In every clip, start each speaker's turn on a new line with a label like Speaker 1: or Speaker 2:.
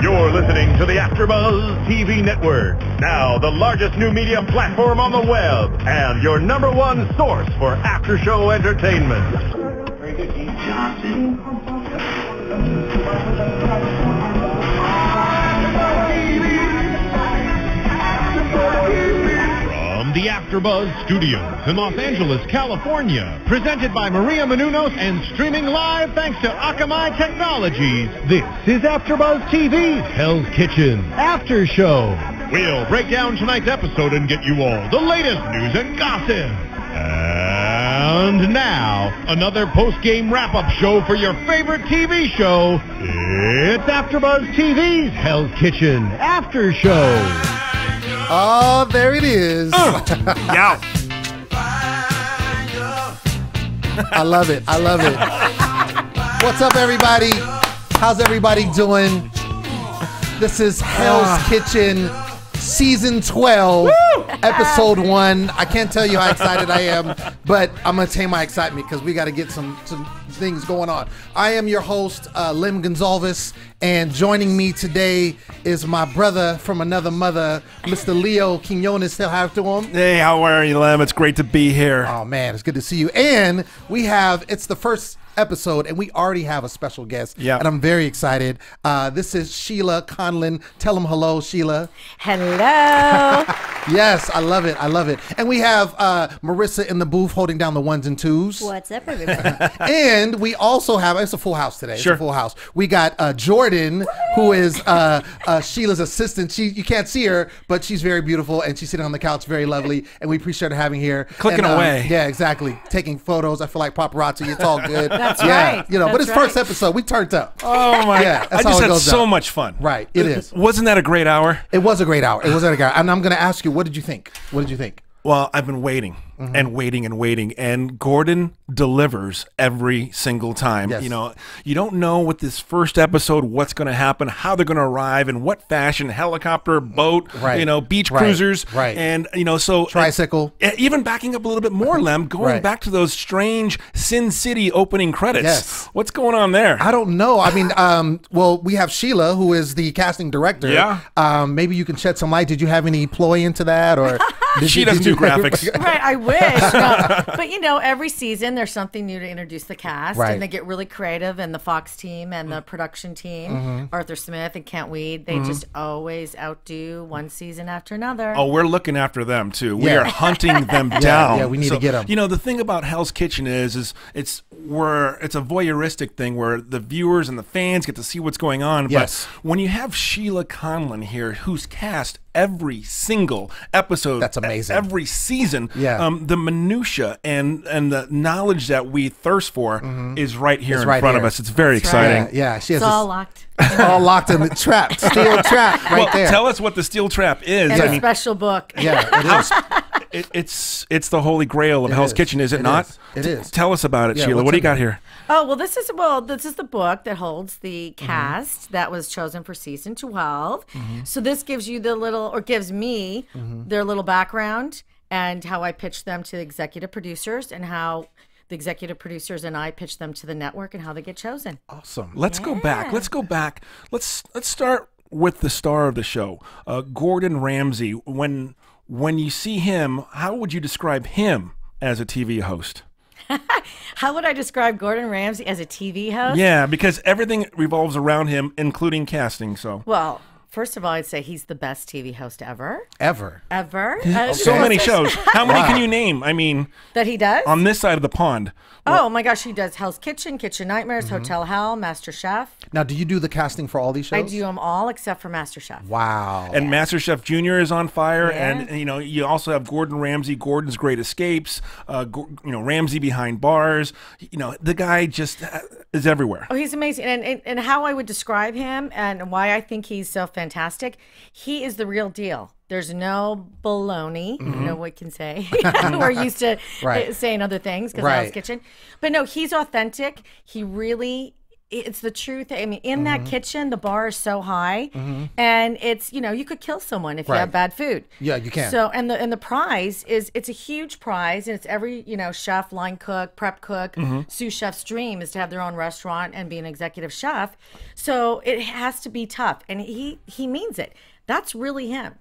Speaker 1: You're listening to the AfterBuzz TV network. Now, the largest new media platform on the web and your #1 source for after-show entertainment.
Speaker 2: Very good, Dean Johnson.
Speaker 1: From the AfterBuzz Studios in Los Angeles, California, presented by Maria Menounos and streaming live thanks to Akamai Technologies, this is AfterBuzz TV's Hell's Kitchen After Show. We'll break down tonight's episode and get you all the latest news and gossip. And now, another post-game wrap-up show for your favorite TV show. It's AfterBuzz TV's Hell's Kitchen After Show.
Speaker 3: Oh, there it is.
Speaker 4: Yeah.
Speaker 3: I love it. I love it. What's up, everybody? How's everybody doing? This is Hell's Kitchen, Season 12, Episode 1. I can't tell you how excited I am, but I'm going to tame my excitement because we got to get some things going on. I am your host, Lem Gonsalvez, and joining me today is my brother from another mother, Mr. Leo Quinones. Still have to him.
Speaker 4: Hey, how are you, Lem? It's great to be here.
Speaker 3: Oh, man, it's good to see you. And it's the first episode, and we already have a special guest.
Speaker 4: Yeah.
Speaker 3: And I'm very excited. This is Sheila Conlin. Tell them hello, Sheila.
Speaker 5: Hello.
Speaker 3: Yes, I love it. I love it. And we have Marissa in the booth holding down the 1s and 2s.
Speaker 5: What's up, everybody?
Speaker 3: And we also have, it's a full house today.
Speaker 4: Sure.
Speaker 3: It's a full house. We got Jordan, who is Sheila's assistant. You can't see her, but she's very beautiful, and she's sitting on the couch, very lovely, and we appreciate her having here.
Speaker 4: Clicking away.
Speaker 3: Yeah, exactly. Taking photos. I feel like paparazzi. It's all good.
Speaker 5: That's
Speaker 3: yeah,
Speaker 5: right.
Speaker 3: You know, but it's
Speaker 5: That's
Speaker 3: first
Speaker 5: right.
Speaker 3: episode. We turned up.
Speaker 4: Oh, my.
Speaker 3: Yeah,
Speaker 4: I
Speaker 3: that's how
Speaker 4: just
Speaker 3: it
Speaker 4: had
Speaker 3: goes
Speaker 4: so
Speaker 3: down.
Speaker 4: much fun.
Speaker 3: Right, it is.
Speaker 4: Wasn't that a great hour?
Speaker 3: It was a great hour. It was a great hour. And I'm going to ask you, what did you think? What did you think?
Speaker 4: Well, I've been waiting and waiting and waiting, and Gordon delivers every single time.
Speaker 3: Yes.
Speaker 4: You know, you don't know with this first episode what's going to happen, how they're going to arrive, in what fashion, helicopter, boat,
Speaker 3: Right.
Speaker 4: you know, beach
Speaker 3: Right.
Speaker 4: cruisers.
Speaker 3: Right.
Speaker 4: And, you know, so...
Speaker 3: Tricycle.
Speaker 4: Even backing up a little bit more, Lem, going
Speaker 3: Right.
Speaker 4: back to those strange Sin City opening credits.
Speaker 3: Yes.
Speaker 4: What's going on there?
Speaker 3: I don't know. I mean, well, we have Sheila, who is the casting director.
Speaker 4: Yeah.
Speaker 3: Maybe you can shed some light. Did you have any ploy into that, or
Speaker 4: She doesn't do graphics.
Speaker 5: Right, I wish. No. But, you know, every season there's something new to introduce the cast.
Speaker 3: Right.
Speaker 5: And they get really creative, and the Fox team and the production team, Arthur Smith and Kent Weed, they just always outdo one season after another.
Speaker 4: Oh, we're looking after them too. We
Speaker 3: Yeah.
Speaker 4: are hunting them down.
Speaker 3: yeah, we need to get 'em.
Speaker 4: You know, the thing about Hell's Kitchen is it's a voyeuristic thing where the viewers and the fans get to see what's going on.
Speaker 3: Yes.
Speaker 4: But when you have Sheila Conlin here, who's cast every single episode,
Speaker 3: That's amazing.
Speaker 4: every season,
Speaker 3: Yeah.
Speaker 4: the minutia and the knowledge that we thirst for is right here
Speaker 3: It's
Speaker 4: in
Speaker 3: right
Speaker 4: front
Speaker 3: here.
Speaker 4: of us. It's very
Speaker 5: That's right.
Speaker 4: exciting.
Speaker 3: Yeah, she has
Speaker 5: It's all
Speaker 3: this,
Speaker 5: locked.
Speaker 3: all locked in the trap, steel trap, right
Speaker 4: Well,
Speaker 3: there.
Speaker 4: tell us what the steel trap is.
Speaker 5: And
Speaker 4: I
Speaker 5: a
Speaker 4: mean,
Speaker 5: special book.
Speaker 3: Yeah, it is.
Speaker 4: it's the holy grail of Hell's
Speaker 3: is.
Speaker 4: Kitchen, is it
Speaker 3: It
Speaker 4: not?
Speaker 3: is. It is.
Speaker 4: Tell us about it,
Speaker 3: Yeah,
Speaker 4: Sheila.
Speaker 3: what's
Speaker 4: What do you
Speaker 3: in
Speaker 4: got
Speaker 3: there?
Speaker 4: here?
Speaker 5: Oh, well, this is the book that holds the cast that was chosen for season 12. So this gives you gives me their little background and how I pitched them to the executive producers, and how the executive producers and I pitch them to the network, and how they get chosen.
Speaker 3: Awesome.
Speaker 4: Let's go back. Let's go back. Let's start with the star of the show, Gordon Ramsay. When you see him, how would you describe him as a TV host?
Speaker 5: How would I describe Gordon Ramsay as a TV host?
Speaker 4: Yeah, because everything revolves around him, including casting. So
Speaker 5: Well, first of all, I'd say he's the best TV host ever.
Speaker 3: Ever.
Speaker 4: so many shows. How many can you name? I mean,
Speaker 5: That he does?
Speaker 4: on this side of the pond.
Speaker 5: Oh my gosh, he does Hell's Kitchen, Kitchen Nightmares, Hotel Hell, Master Chef.
Speaker 3: Now, do you do the casting for all these shows?
Speaker 5: I do them all except for Master Chef.
Speaker 3: Wow.
Speaker 4: And MasterChef Junior is on fire,
Speaker 5: Yeah.
Speaker 4: and you know you also have Gordon Ramsay, Gordon's Great Escapes, Ramsay Behind Bars. You know, the guy just is everywhere.
Speaker 5: Oh, he's amazing. And how I would describe him and why I think he's so fantastic, he is the real deal. There's no baloney. I don't know what we can say. We're used to
Speaker 3: Right.
Speaker 5: saying other things because
Speaker 3: Right.
Speaker 5: Hell's Kitchen. But no, he's authentic. He really it's the truth. I mean, in that kitchen, the bar is so high, and it's, you know, you could kill someone if you have bad food.
Speaker 3: Yeah, you can.
Speaker 5: So, and the prize is, it's a huge prize, and it's every, you know, chef, line cook, prep cook, sous chef's dream is to have their own restaurant and be an executive chef. So it has to be tough, and he means it. That's really him.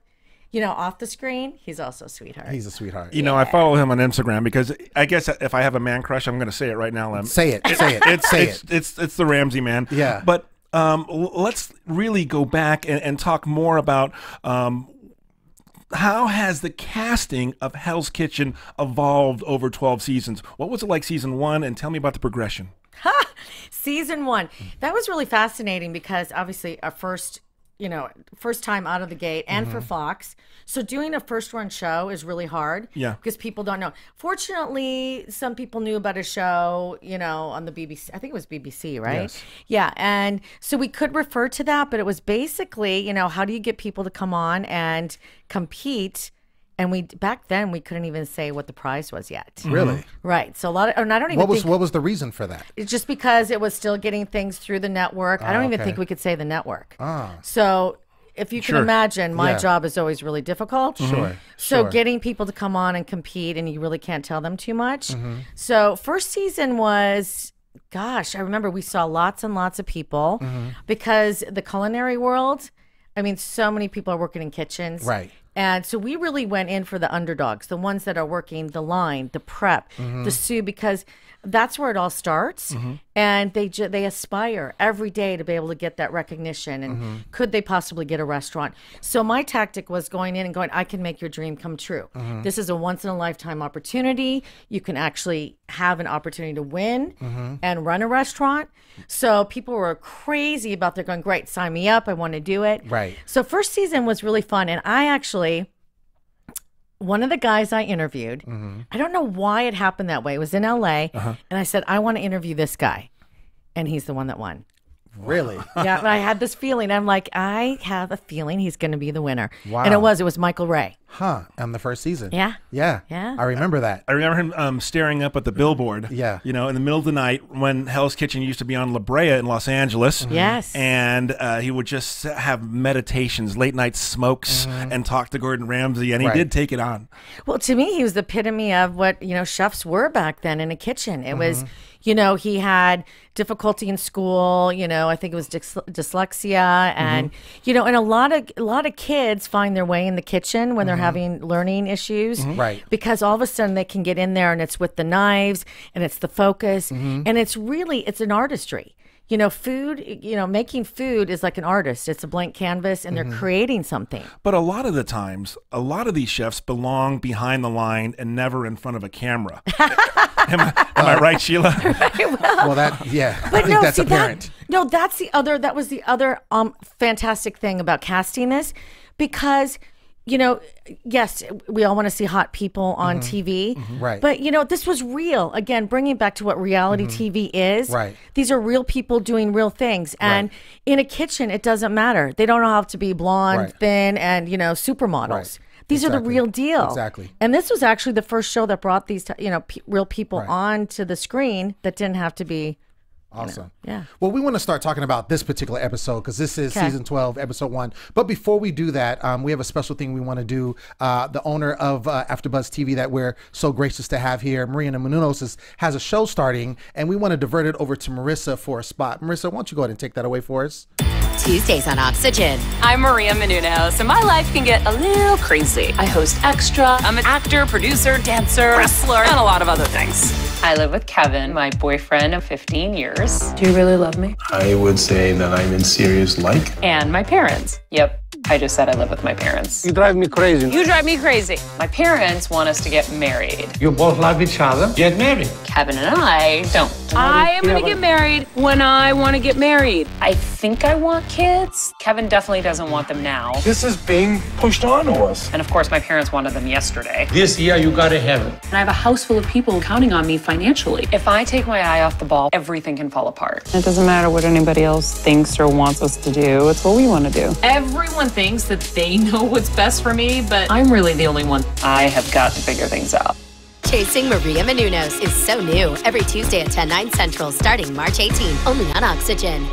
Speaker 5: You know, off the screen, he's also a sweetheart.
Speaker 3: He's a sweetheart.
Speaker 4: You know, I follow him on Instagram because I guess if I have a man crush, I'm going to say it right now, Lem.
Speaker 3: Say it. Say it.
Speaker 4: It's the Ramsay man.
Speaker 3: Yeah.
Speaker 4: But let's really go back and talk more about how has the casting of Hell's Kitchen evolved over 12 seasons? What was it like season 1? And tell me about the progression.
Speaker 5: Season 1. That was really fascinating because obviously our first time out of the gate, and for Fox. So doing a first run show is really hard.
Speaker 4: Yeah.
Speaker 5: Because people don't know. Fortunately, some people knew about a show, you know, on the BBC. I think it was BBC, right?
Speaker 3: Yes.
Speaker 5: Yeah. And so we could refer to that, but it was basically, you know, how do you get people to come on and compete? And back then we couldn't even say what the prize was yet.
Speaker 3: Really?
Speaker 5: Right. So a lot of, and I don't even think.
Speaker 3: What was the reason for that?
Speaker 5: It's just because it was still getting things through the network. I don't even think we could say the network. So if you can imagine, my job is always really difficult. So getting people to come on and compete, and you really can't tell them too much. So first season was, gosh, I remember we saw lots and lots of people because the culinary world, I mean, so many people are working in kitchens.
Speaker 3: Right.
Speaker 5: And so we really went in for the underdogs, the ones that are working the line, the prep, the sous, because that's where it all starts. And they aspire every day to be able to get that recognition. And could they possibly get a restaurant? So my tactic was going in and going, I can make your dream come true. This is a once in a lifetime opportunity. You can actually have an opportunity to win and run a restaurant. So people were crazy about that, going, great, sign me up. I want to do it.
Speaker 3: Right.
Speaker 5: So first season was really fun. And I actually, one of the guys I interviewed, I don't know why it happened that way. It was in LA. And I said, I want to interview this guy. And he's the one that won.
Speaker 3: Really?
Speaker 5: Yeah, but I had this feeling. I'm like, I have a feeling he's going to be the winner.
Speaker 3: Wow.
Speaker 5: And it was Michael Ray.
Speaker 3: On the first season.
Speaker 5: Yeah.
Speaker 3: Yeah. I remember that.
Speaker 4: I remember him staring up at the billboard.
Speaker 3: Yeah.
Speaker 4: You know, in the middle of the night when Hell's Kitchen used to be on La Brea in Los Angeles.
Speaker 5: Yes.
Speaker 4: And he would just have meditations, late night smokes, and talk to Gordon Ramsay. And he did take it on.
Speaker 5: Well, to me, he was the epitome of what, you know, chefs were back then in a kitchen. It was, you know, he had difficulty in school, you know, I think it was dyslexia, and you know, and a lot of kids find their way in the kitchen when they're having learning issues,
Speaker 3: right?
Speaker 5: Because all of a sudden they can get in there, and it's with the knives, and it's the focus, and it's an artistry. You know, food, you know, making food is like an artist. It's a blank canvas, and they're creating something.
Speaker 4: But a lot of the times, a lot of these chefs belong behind the line and never in front of a camera. Am I right, Sheila?
Speaker 3: Well, that,
Speaker 5: but
Speaker 3: I think that's apparent.
Speaker 5: That was the other fantastic thing about casting this, because, you know, yes, we all want to see hot people on TV,
Speaker 3: right?
Speaker 5: But, you know, this was real. Again, bringing back to what reality TV is.
Speaker 3: Right.
Speaker 5: These are real people doing real things. And in a kitchen, it doesn't matter. They don't have to be blonde, thin, and, you know, supermodels. Right. These are the real deal.
Speaker 3: Exactly.
Speaker 5: And this was actually the first show that brought these, you know, real people onto the screen that didn't have to be.
Speaker 3: Awesome.
Speaker 5: Yeah.
Speaker 3: Well, we want to start talking about this particular episode because this is season 12, episode 1. But before we do that, we have a special thing we want to do. The owner of AfterBuzz TV that we're so gracious to have here, Maria Menounos, has a show starting, and we want to divert it over to Marissa for a spot. Marissa, why don't you go ahead and take that away for us?
Speaker 6: Tuesdays on Oxygen.
Speaker 7: I'm Maria Menounos, and my life can get a little crazy. I host Extra. I'm an actor, producer, dancer, wrestler, and a lot of other things. I live with Kevin, my boyfriend of 15 years. Do you really love me?
Speaker 8: I would say that I'm in serious like.
Speaker 7: And my parents. Yep. I just said I live with my parents.
Speaker 8: You drive me crazy.
Speaker 7: You drive me crazy. My parents want us to get married.
Speaker 8: You both love each other. Get married.
Speaker 7: Kevin and I don't. I am going to get married when I want to get married. I think I want kids. Kevin definitely doesn't want them now.
Speaker 8: This is being pushed on to us.
Speaker 7: And of course, my parents wanted them yesterday.
Speaker 8: This year, you gotta have it.
Speaker 7: And I have a house full of people counting on me financially. If I take my eye off the ball, everything can fall apart.
Speaker 9: It doesn't matter what anybody else thinks or wants us to do. It's what we want to do.
Speaker 7: Everyone thinks that they know what's best for me, but I'm really the only one. I have got to figure things out.
Speaker 6: Chasing Maria Menounos is so new. Every Tuesday at 10, 9 Central, starting March 18, only on Oxygen.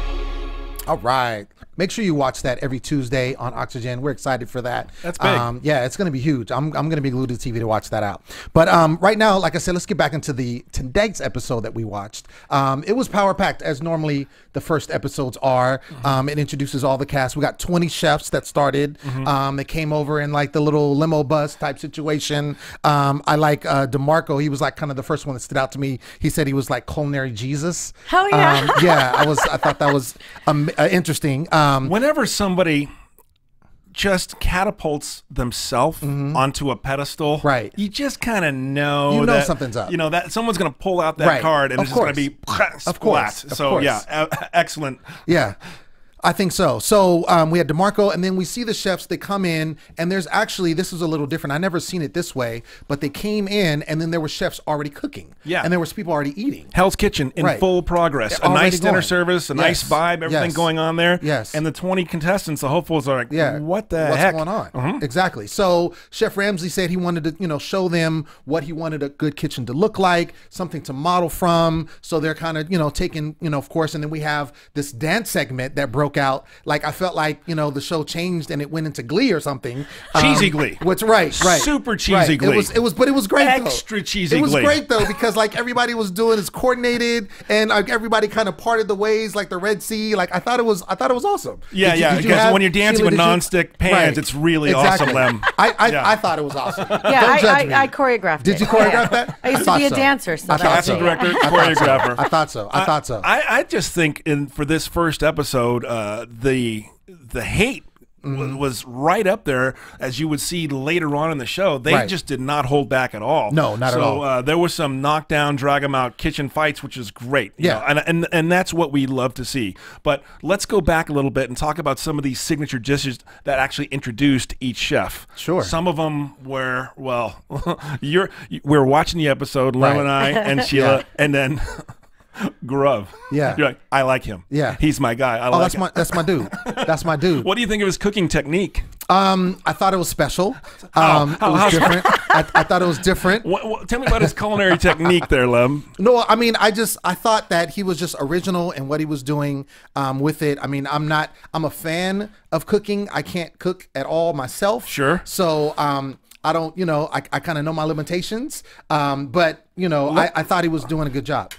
Speaker 3: All right. Make sure you watch that every Tuesday on Oxygen. We're excited for that.
Speaker 4: That's big.
Speaker 3: Yeah, it's going to be huge. I'm going to be glued to the TV to watch that out. But right now, like I said, let's get back into the today's episode that we watched. It was power-packed, as normally the first episodes are. It introduces all the cast. We got 20 chefs that started. They came over in like the little limo bus type situation. I like DeMarco. He was like kind of the first one that stood out to me. He said he was like culinary Jesus.
Speaker 5: Hell yeah.
Speaker 3: Yeah, I thought that was interesting.
Speaker 4: Whenever somebody just catapults themselves onto a pedestal,
Speaker 3: right?
Speaker 4: You just kind of know,
Speaker 3: that
Speaker 4: something's
Speaker 3: up.
Speaker 4: You know that someone's going to pull out that card and it's just going to be splat. So yeah, excellent.
Speaker 3: Yeah. I think so. So we had DeMarco, and then we see the chefs. They come in, and there's actually, this is a little different. I never seen it this way, but they came in, and then there were chefs already cooking.
Speaker 4: Yeah.
Speaker 3: And there was people already eating.
Speaker 4: Hell's Kitchen in full progress. A nice dinner service, a nice vibe, everything going on there.
Speaker 3: Yes.
Speaker 4: And the 20 contestants, the hopefuls are like, what the heck?
Speaker 3: What's going on? Exactly. So Chef Ramsay said he wanted to, show them what he wanted a good kitchen to look like, something to model from. So they're kind of, taking, of course, and then we have this dance segment that broke out. Like I felt like the show changed and it went into Glee or something.
Speaker 4: Cheesy Glee.
Speaker 3: Which right.
Speaker 4: Super cheesy Glee.
Speaker 3: But it was great.
Speaker 4: Extra cheesy Glee.
Speaker 3: It was great though because like everybody was doing is coordinated and like everybody kind of parted the ways like the Red Sea. Like I thought it was awesome.
Speaker 4: Yeah, because when you're dancing with nonstick pans, it's really awesome, Lem.
Speaker 3: I thought it was awesome.
Speaker 5: Yeah, I choreographed it.
Speaker 3: Did you choreograph that?
Speaker 5: I used to be a dancer. So
Speaker 4: casting director, choreographer.
Speaker 3: I thought so.
Speaker 4: I just think for this first episode, the hate was right up there, as you would see later on in the show. They just did not hold back at all.
Speaker 3: No, not at all.
Speaker 4: So there was some knockdown, drag them out kitchen fights, which is great. And that's what we love to see. But let's go back a little bit and talk about some of these signature dishes that actually introduced each chef.
Speaker 3: Sure.
Speaker 4: Some of them were, well, we're watching the episode, Lem and I and Sheila, and then Gaurav.
Speaker 3: Yeah.
Speaker 4: You're like, I like him.
Speaker 3: Yeah.
Speaker 4: He's my guy.
Speaker 3: That's my dude. That's my dude.
Speaker 4: What do you think of his cooking technique?
Speaker 3: I thought it was special. It was different. I thought it was different.
Speaker 4: Tell me about his culinary technique there, Lem.
Speaker 3: No, I mean, I thought that he was just original in what he was doing with it. I mean, I'm a fan of cooking. I can't cook at all myself.
Speaker 4: Sure.
Speaker 3: So, I don't, I kind of know my limitations. But, I thought he was doing a good job.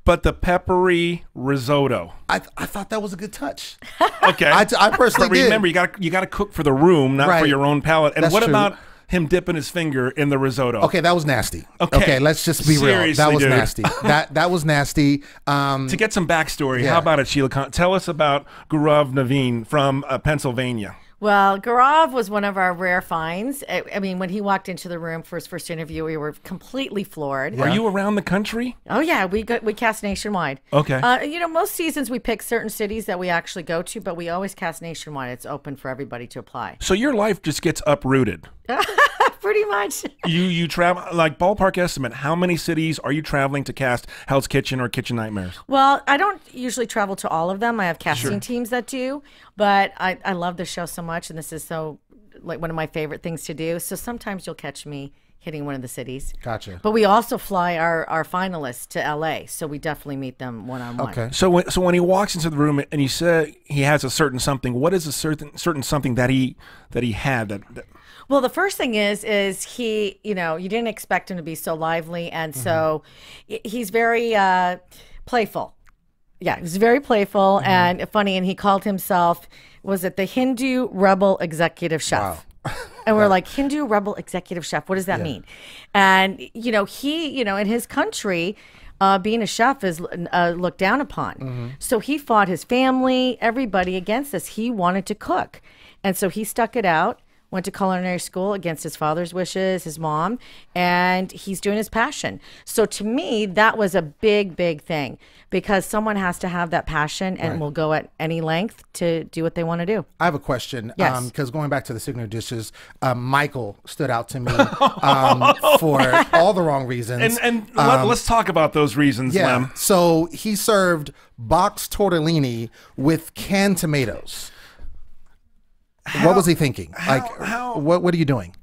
Speaker 4: But the peppery risotto,
Speaker 3: I thought that was a good touch.
Speaker 4: Okay,
Speaker 3: I personally did.
Speaker 4: Remember, you got to cook for the room, not for your own palate. And what
Speaker 3: true.
Speaker 4: about him dipping his finger in the risotto?
Speaker 3: Okay, that was nasty. Okay, let's just be real. That was nasty. That was nasty.
Speaker 4: To get some backstory, how about it, Sheila? Tell us about Gaurav Naveen from Pennsylvania.
Speaker 5: Well, Gaurav was one of our rare finds. I mean, when he walked into the room for his first interview, we were completely floored.
Speaker 4: Yeah. Are you around the country?
Speaker 5: Oh, yeah. We cast nationwide.
Speaker 4: Okay.
Speaker 5: Most seasons we pick certain cities that we actually go to, but we always cast nationwide. It's open for everybody to apply.
Speaker 4: So your life just gets uprooted.
Speaker 5: Pretty much.
Speaker 4: You travel, like ballpark estimate, how many cities are you traveling to cast Hell's Kitchen or Kitchen Nightmares?
Speaker 5: Well, I don't usually travel to all of them. I have casting teams that do, but I love the show so much, and this is so like one of my favorite things to do. So sometimes you'll catch me hitting one of the cities.
Speaker 3: Gotcha.
Speaker 5: But we also fly our finalists to LA, so we definitely meet them one-on-one.
Speaker 3: Okay.
Speaker 4: So when he walks into the room and you say he has a certain something, what is a certain something that he had that
Speaker 5: Well, the first thing is he, you didn't expect him to be so lively, and so he's very playful. Yeah, he's very playful and funny, and he called himself, was it the Hindu Rebel Executive Chef?
Speaker 3: Wow.
Speaker 5: And we're like, Hindu Rebel Executive Chef, what does that mean? And, he, in his country, being a chef is looked down upon. So he fought his family, everybody against this. He wanted to cook. And so he stuck it out. Went to culinary school against his father's wishes, his mom, and he's doing his passion. So to me, that was a big, big thing because someone has to have that passion and will go at any length to do what they want to do.
Speaker 3: I have a question.
Speaker 5: Yes.
Speaker 3: Because going back to the signature dishes, Michael stood out to me for all the wrong reasons.
Speaker 4: And let's talk about those reasons, Lem.
Speaker 3: So he served boxed tortellini with canned tomatoes. What was he thinking? What are you doing?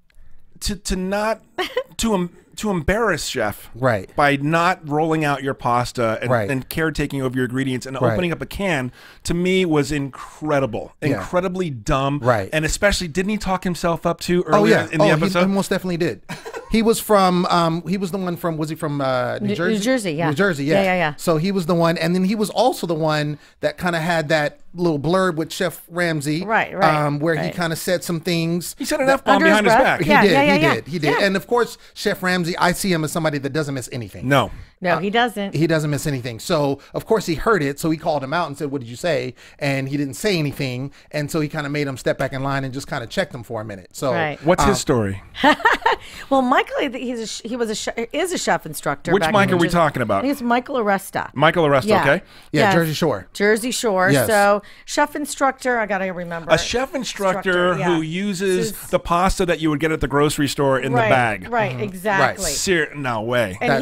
Speaker 4: To to embarrass chef
Speaker 3: Right.
Speaker 4: by not rolling out your pasta and,
Speaker 3: Right.
Speaker 4: and caretaking over your ingredients and
Speaker 3: Right.
Speaker 4: opening up a can, to me was incredible.
Speaker 3: Yeah.
Speaker 4: Incredibly dumb.
Speaker 3: Right.
Speaker 4: And especially, didn't he talk himself up to
Speaker 3: Oh
Speaker 4: earlier
Speaker 3: yeah,
Speaker 4: in the episode?
Speaker 3: He most definitely did. He was from. He was the one from. Was he from New Jersey?
Speaker 5: New Jersey, yeah.
Speaker 3: New Jersey, yeah.
Speaker 5: Yeah.
Speaker 3: So he was the one, and then he was also the one that kind of had that little blurb with Chef Ramsay,
Speaker 5: Right,
Speaker 3: where he
Speaker 5: right.
Speaker 3: kind of said some things.
Speaker 4: He said an F-bomb
Speaker 5: Under his
Speaker 4: behind his
Speaker 5: breath?
Speaker 4: back.
Speaker 3: He
Speaker 5: Yeah,
Speaker 3: did.
Speaker 5: yeah,
Speaker 3: He
Speaker 5: yeah,
Speaker 3: did. He did.
Speaker 5: yeah.
Speaker 3: And of course, Chef Ramsay, I see him as somebody that doesn't miss anything.
Speaker 4: No.
Speaker 5: No, he doesn't.
Speaker 3: He doesn't miss anything. So, of course, he heard it. So he called him out and said, "What did you say?" And he didn't say anything. And so he kind of made him step back in line and just kind of checked him for a minute. So,
Speaker 5: Right.
Speaker 4: What's his story?
Speaker 5: Well, Michael, is a chef instructor.
Speaker 4: Which
Speaker 5: back in
Speaker 4: Mike
Speaker 5: New
Speaker 4: are we
Speaker 5: Jersey.
Speaker 4: talking about?
Speaker 5: I think it's Michael Aresta.
Speaker 4: Michael Aresta,
Speaker 5: Yeah.
Speaker 4: okay?
Speaker 3: Yeah, Jersey Shore.
Speaker 5: Jersey Shore.
Speaker 3: Yes.
Speaker 5: So chef instructor, I gotta remember.
Speaker 4: A chef instructor
Speaker 5: yeah.
Speaker 4: who uses
Speaker 5: This is-
Speaker 4: the pasta that you would get at the grocery store in the bag.
Speaker 5: Right, exactly.
Speaker 4: No way.
Speaker 5: And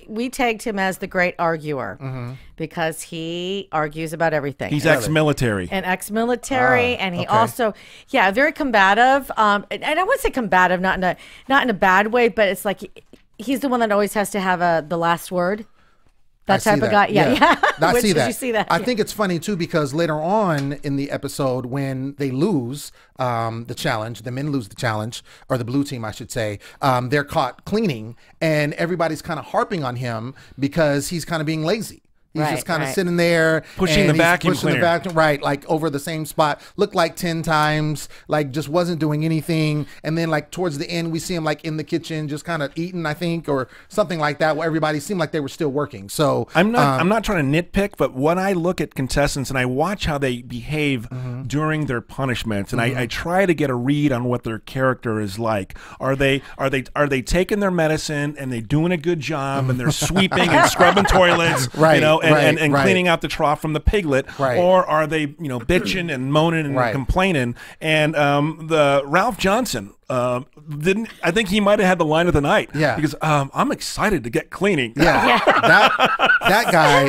Speaker 5: we tagged him as the great arguer because he argues about everything.
Speaker 4: He's ex-military.
Speaker 5: and ex-military, and he
Speaker 3: okay.
Speaker 5: also, very combative. And I would say combative, not in a bad way, but it's like he's the one that always has to have the last word. That
Speaker 3: I
Speaker 5: type
Speaker 3: see
Speaker 5: of guy, yeah.
Speaker 3: I
Speaker 5: Which,
Speaker 3: see
Speaker 5: did
Speaker 3: that.
Speaker 5: you see that?
Speaker 3: I
Speaker 5: Yeah.
Speaker 3: think it's funny too because later on in the episode, when they lose the challenge, the men lose the challenge, or the blue team, I should say, they're caught cleaning, and everybody's kind of harping on him because he's kind of being lazy. He's
Speaker 5: Right,
Speaker 3: just kind of
Speaker 5: right.
Speaker 3: sitting there
Speaker 4: Pushing
Speaker 3: and
Speaker 4: the
Speaker 3: he's
Speaker 4: vacuum
Speaker 3: pushing the
Speaker 4: cleaner.
Speaker 3: vacuum, right, like over the same spot, looked like 10 times, like just wasn't doing anything. And then like towards the end, we see him like in the kitchen, just kind of eating, I think, or something like that, where everybody seemed like they were still working. So
Speaker 4: I'm not trying to nitpick, but when I look at contestants and I watch how they behave during their punishments, and I try to get a read on what their character is like. Are they taking their medicine and they doing a good job and they're sweeping and scrubbing toilets,
Speaker 3: Right,
Speaker 4: you know, and,
Speaker 3: right,
Speaker 4: and
Speaker 3: right.
Speaker 4: cleaning out the trough from the piglet,
Speaker 3: Right.
Speaker 4: or are they, bitching and moaning and
Speaker 3: Right.
Speaker 4: complaining? And the Ralph Johnson. I think he might have had the line of the night.
Speaker 3: Yeah.
Speaker 4: Because I'm excited to get cleaning.
Speaker 3: Yeah, that guy,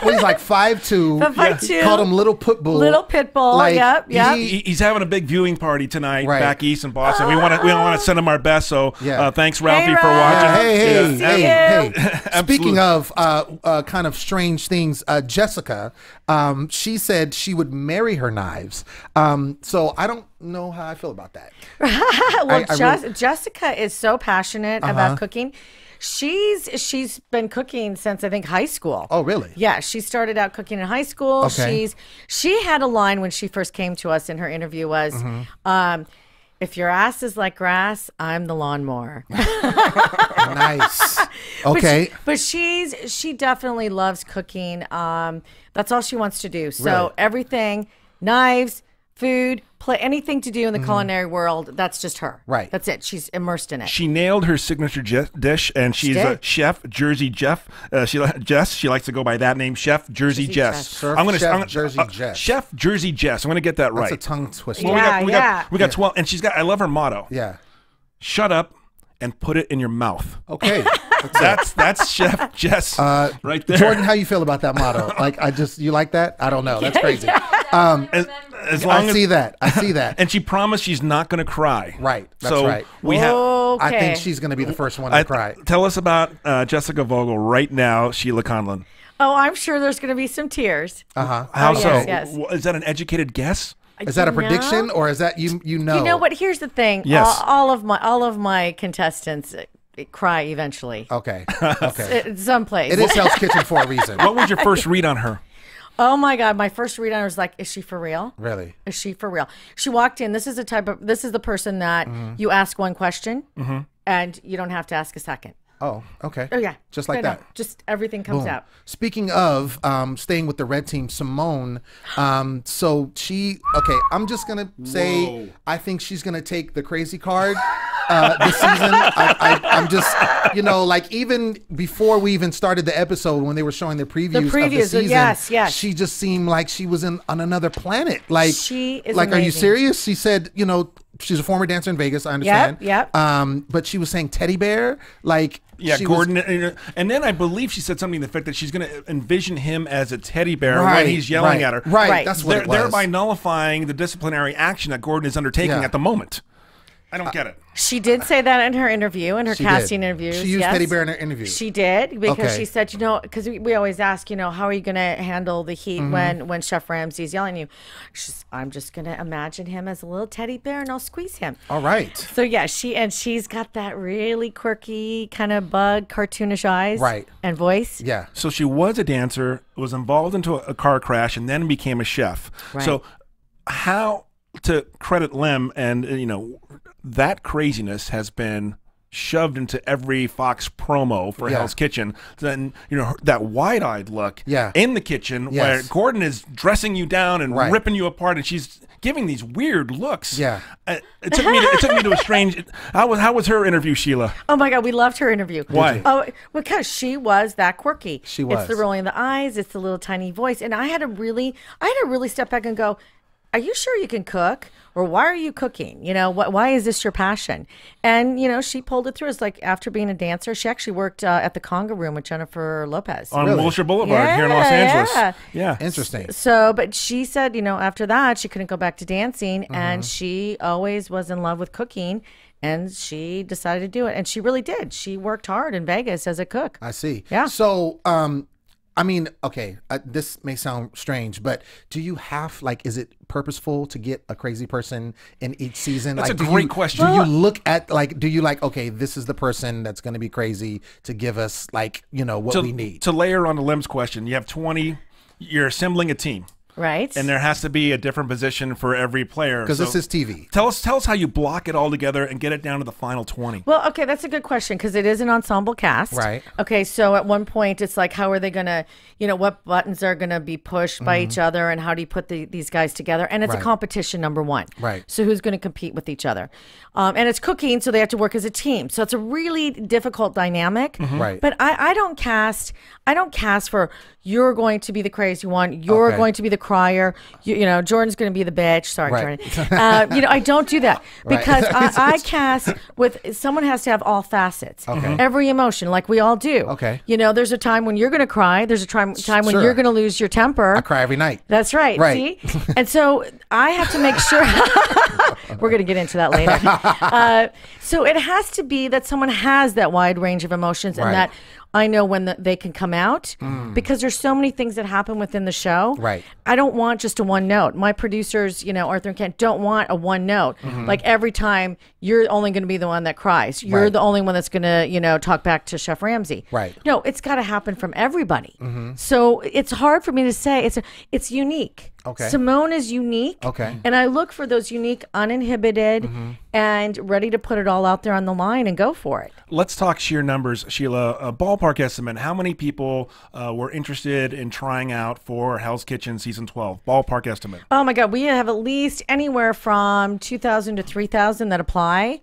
Speaker 3: well, he's like 5'2".
Speaker 5: 5'2".
Speaker 3: Called him Little Pitbull.
Speaker 5: Little Pitbull, yep.
Speaker 4: He's having a big viewing party tonight
Speaker 3: Right.
Speaker 4: back east in Boston. We want to send him our best. So
Speaker 3: Yeah.
Speaker 4: thanks, Ralphie, for
Speaker 5: Ralph.
Speaker 4: watching.
Speaker 3: Hey.
Speaker 4: Absolutely.
Speaker 3: Speaking of kind of strange things, Jessica, she said she would marry her knives. So I don't know how I feel about that.
Speaker 5: Well,
Speaker 3: I
Speaker 5: Jessica is so passionate about cooking. She's been cooking since I think high school.
Speaker 3: Oh, really?
Speaker 5: Yeah, she started out cooking in high school.
Speaker 3: Okay.
Speaker 5: She had a line when she first came to us in her interview was, if your ass is like grass, I'm the lawnmower.
Speaker 3: Nice. Okay.
Speaker 5: But she definitely loves cooking. That's all she wants to do. So
Speaker 3: Really?
Speaker 5: everything, knives, food, anything to do in the culinary world, that's just her.
Speaker 3: Right.
Speaker 5: That's it. She's immersed in it.
Speaker 4: She nailed her signature dish, and she's a
Speaker 5: did.
Speaker 4: chef, Jersey Jeff. She likes to go by that name, Chef Jersey
Speaker 5: Jersey
Speaker 4: Jess.
Speaker 5: Jess.
Speaker 3: Chef Jersey Jess.
Speaker 4: Chef Jersey Jess. I'm going to get that right.
Speaker 3: That's a tongue twister.
Speaker 5: Yeah.
Speaker 4: we got 12, and I love her motto.
Speaker 3: Yeah.
Speaker 4: Shut up and put it in your mouth.
Speaker 3: Okay.
Speaker 4: That's Chef Jess right there.
Speaker 3: Jordan, how you feel about that motto? You like that? I don't know. That's crazy.
Speaker 4: As long
Speaker 3: I
Speaker 4: as,
Speaker 3: see that.
Speaker 4: and she promised she's not going to cry.
Speaker 3: Right. That's
Speaker 4: so
Speaker 3: right.
Speaker 4: We have.
Speaker 5: Okay.
Speaker 3: I think she's going to be the first one to cry.
Speaker 4: Tell us about Jessica Vogel right now, Sheila Conlin.
Speaker 5: Oh, I'm sure there's going to be some tears.
Speaker 3: Uh-huh.
Speaker 4: How
Speaker 5: yes,
Speaker 4: so?
Speaker 5: yes.
Speaker 4: Is that an educated guess?
Speaker 3: Is that a
Speaker 5: You
Speaker 3: prediction
Speaker 5: know?
Speaker 3: or is that you know?
Speaker 5: You know what? Here's the thing.
Speaker 4: Yes.
Speaker 5: All of my contestants cry eventually.
Speaker 3: Okay. Okay.
Speaker 5: Someplace.
Speaker 3: It is Hell's Kitchen for a reason.
Speaker 4: What was your first read on her?
Speaker 5: Oh my God! My first read on her was like, "Is she for real?
Speaker 3: Really?
Speaker 5: Is she for real?" She walked in. This is the person that you ask one question and you don't have to ask a second.
Speaker 3: Oh, okay.
Speaker 5: Oh yeah,
Speaker 3: Just like
Speaker 5: Right on.
Speaker 3: that.
Speaker 5: Just everything comes
Speaker 3: Boom.
Speaker 5: out.
Speaker 3: Speaking of staying with the red team, Simone. So I'm just gonna say I think she's gonna take the crazy card this season. I'm just, even before we even started the episode, when they were showing the previews of the season,
Speaker 5: yes.
Speaker 3: she just seemed like she was on another planet. Like
Speaker 5: She is
Speaker 3: like, are you
Speaker 5: amazing.
Speaker 3: serious? She said, she's a former dancer in Vegas. I understand.
Speaker 5: Yep.
Speaker 3: But she was saying teddy bear, like.
Speaker 4: Yeah,
Speaker 3: she
Speaker 4: Gordon. And then I believe she said something to the effect that she's going to envision him as a teddy bear when he's yelling at her.
Speaker 3: Right, that's what it was.
Speaker 4: Thereby nullifying the disciplinary action that Gordon is undertaking at the moment. I don't get it.
Speaker 5: She did say that in her interview, in her casting interviews.
Speaker 3: She used teddy bear in her interview.
Speaker 5: She did, because she said, because we always ask, how are you going to handle the heat when Chef Ramsay's yelling at you? I'm just going to imagine him as a little teddy bear and I'll squeeze him.
Speaker 3: All right.
Speaker 5: So yeah, she's got that really quirky kind of bug, cartoonish eyes, and voice.
Speaker 3: Yeah.
Speaker 4: So she was a dancer, was involved into a car crash, and then became a chef.
Speaker 5: Right.
Speaker 4: So how to credit Lem, and that craziness has been shoved into every Fox promo for Hell's Kitchen. Then that wide-eyed look in the kitchen where Gordon is dressing you down and ripping you apart, and she's giving these weird looks.
Speaker 3: Yeah.
Speaker 4: It took me to a strange. How was her interview, Sheila?
Speaker 5: Oh my God, we loved her interview.
Speaker 4: Why?
Speaker 5: Oh, because she was that quirky.
Speaker 3: She was.
Speaker 5: It's the rolling of the eyes. It's the little tiny voice, and I had to really step back and go, are you sure you can cook? Or why are you cooking? Why is this your passion? And, she pulled it through. It's like, after being a dancer, she actually worked at the Conga Room with Jennifer Lopez.
Speaker 4: On Wilshire Boulevard here in Los Angeles. Yeah.
Speaker 3: Interesting.
Speaker 5: So, but she said, after that, she couldn't go back to dancing. And she always was in love with cooking. And she decided to do it. And she really did. She worked hard in Vegas as a cook.
Speaker 3: I see.
Speaker 5: Yeah.
Speaker 3: So, okay, this may sound strange, but do you have, is it purposeful to get a crazy person in each season?
Speaker 4: That's a great question.
Speaker 3: Do you look at, okay, this is the person that's going to be crazy to give us, what we need?
Speaker 4: To layer on to Lem's question, you have 20, you're assembling a team.
Speaker 5: Right.
Speaker 4: And there has to be a different position for every player.
Speaker 3: Because this is TV.
Speaker 4: Tell us how you block it all together and get it down to the final 20.
Speaker 5: Well, okay, that's a good question, because it is an ensemble cast.
Speaker 3: Right.
Speaker 5: Okay, so at one point it's like, how are they going to, what buttons are going to be pushed by each other, and how do you put these guys together? And it's a competition, number one.
Speaker 3: Right.
Speaker 5: So who's going to compete with each other? And it's cooking, so they have to work as a team. So it's a really difficult dynamic.
Speaker 3: Right.
Speaker 5: But I don't cast for, you're going to be the crazy one, you're going to be the crier, Jordan's going to be the bitch. Sorry, Jordan. I don't do that, because I cast with, someone has to have all facets, every emotion, like we all do.
Speaker 3: Okay.
Speaker 5: There's a time when you're going to cry. There's a time when you're going to lose your temper.
Speaker 3: I cry every night.
Speaker 5: That's right.
Speaker 3: Right.
Speaker 5: See? And so I have to make sure. We're going to get into that later. So it has to be that someone has that wide range of emotions, and that I know when they can come out, because there's so many things that happen within the show.
Speaker 3: Right.
Speaker 5: I don't want just a one note. My producers, Arthur and Kent, don't want a one note. Like, every time you're only going to be the one that cries. You're the only one that's going to, talk back to Chef Ramsay.
Speaker 3: Right.
Speaker 5: No, it's got to happen from everybody. So it's hard for me to say. It's unique.
Speaker 3: Okay.
Speaker 5: Simone is unique.
Speaker 3: Okay.
Speaker 5: And I look for those unique, uninhibited, and ready to put it all out there on the line and go for it.
Speaker 4: Let's talk sheer numbers, Sheila. A ballpark estimate. How many people were interested in trying out for Hell's Kitchen season 12? Ballpark estimate.
Speaker 5: Oh my God, we have at least anywhere from 2,000 to 3,000 that apply.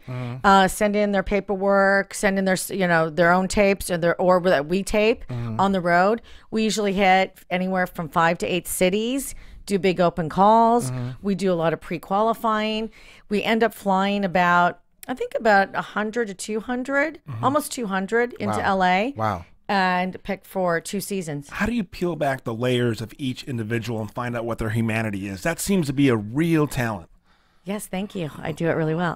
Speaker 5: Send in their paperwork, send in their own tapes, or that we tape on the road. We usually hit anywhere from 5 to 8 cities. Do big open calls. We do a lot of pre-qualifying. We end up flying about 100 to 200, almost 200 into LA.
Speaker 3: Wow.
Speaker 5: And pick for 2 seasons.
Speaker 4: How do you peel back the layers of each individual and find out what their humanity is? That seems to be a real talent.
Speaker 5: Yes, thank you. I do it really well.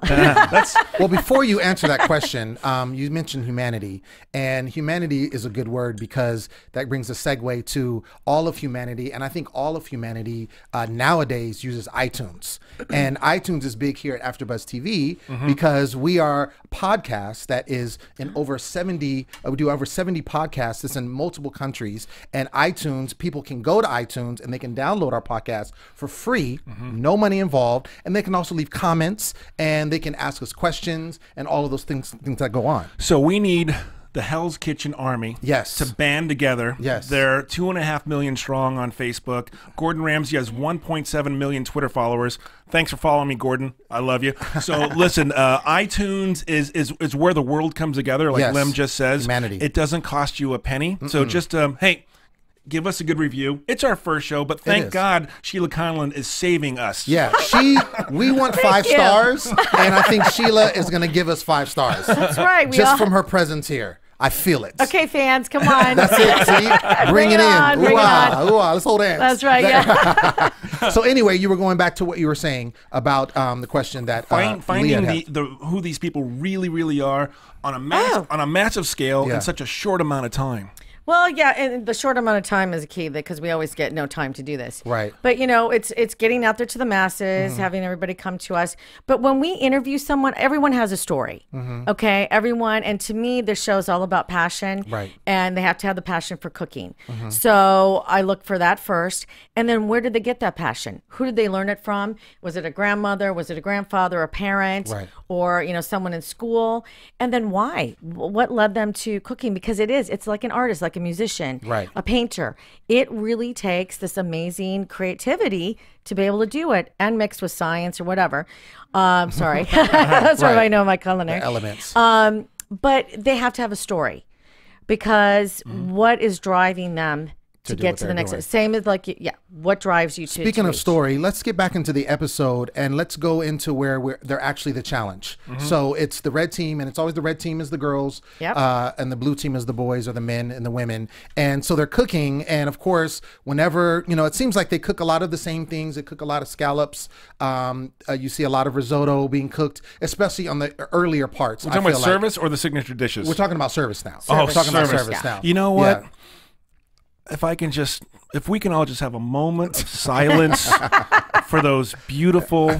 Speaker 3: Well, before you answer that question, you mentioned humanity, and humanity is a good word because that brings a segue to all of humanity. And I think all of humanity nowadays uses iTunes, and iTunes is big here at AfterBuzz TV because we are a podcast that is in over 70. We do over 70 podcasts. It's in multiple countries, and iTunes, people can go to iTunes and they can download our podcast for free, no money involved, and they can also leave comments, and they can ask us questions and all of those things that go on.
Speaker 4: So we need the Hell's Kitchen Army to band together.
Speaker 3: Yes.
Speaker 4: They're 2.5 million strong on Facebook. Gordon Ramsay has 1.7 million Twitter followers. Thanks for following me, Gordon. I love you. So listen, iTunes is where the world comes together, like Lem just says.
Speaker 3: Humanity.
Speaker 4: It doesn't cost you a penny. So just, hey, give us a good review. It's our first show, but thank God Sheila Conlin is saving us.
Speaker 3: Yeah, we want 5 stars, and I think Sheila is going to give us 5 stars.
Speaker 5: That's right.
Speaker 3: Just from her presence here. I feel it.
Speaker 5: Okay, fans, come on.
Speaker 3: That's it. See, bring it in.
Speaker 5: Bring it on.
Speaker 3: Ooh, let's hold hands.
Speaker 5: That's right. Yeah.
Speaker 3: So anyway, you were going back to what you were saying about the question that
Speaker 4: finding
Speaker 3: Leah had.
Speaker 4: who these people really are on a massive scale in such a short amount of time.
Speaker 5: Well, yeah, and the short amount of time is a key because we always get no time to do this.
Speaker 3: Right.
Speaker 5: But, it's getting out there to the masses, having everybody come to us. But when we interview someone, everyone has a story. Okay? Everyone. And to me, this show is all about passion.
Speaker 3: Right.
Speaker 5: And they have to have the passion for cooking. So I look for that first. And then where did they get that passion? Who did they learn it from? Was it a grandmother? Was it a grandfather, a parent?
Speaker 3: Right.
Speaker 5: Or, someone in school? And then why? What led them to cooking? Because it's like an artist, like a musician,
Speaker 3: right,
Speaker 5: a painter. It really takes this amazing creativity to be able to do it, and mixed with science or whatever. Sorry, that's why I know my culinary
Speaker 3: the elements.
Speaker 5: But they have to have a story, because what is driving them to get to the next? Same as what drives you to?
Speaker 3: Speaking of story, let's get back into the episode and let's go into where they're actually the challenge. So it's the red team, and it's always the red team is the girls, and the blue team is the boys or the men and the women. And so they're cooking, and of course, whenever it seems like they cook a lot of the same things. They cook a lot of scallops. You see a lot of risotto being cooked, especially on the earlier parts.
Speaker 4: We're talking about service or the signature dishes?
Speaker 3: We're talking about service now.
Speaker 4: Oh,
Speaker 3: we're talking about service now.
Speaker 4: You know what? Yeah. If we can all just have a moment of silence for those beautiful,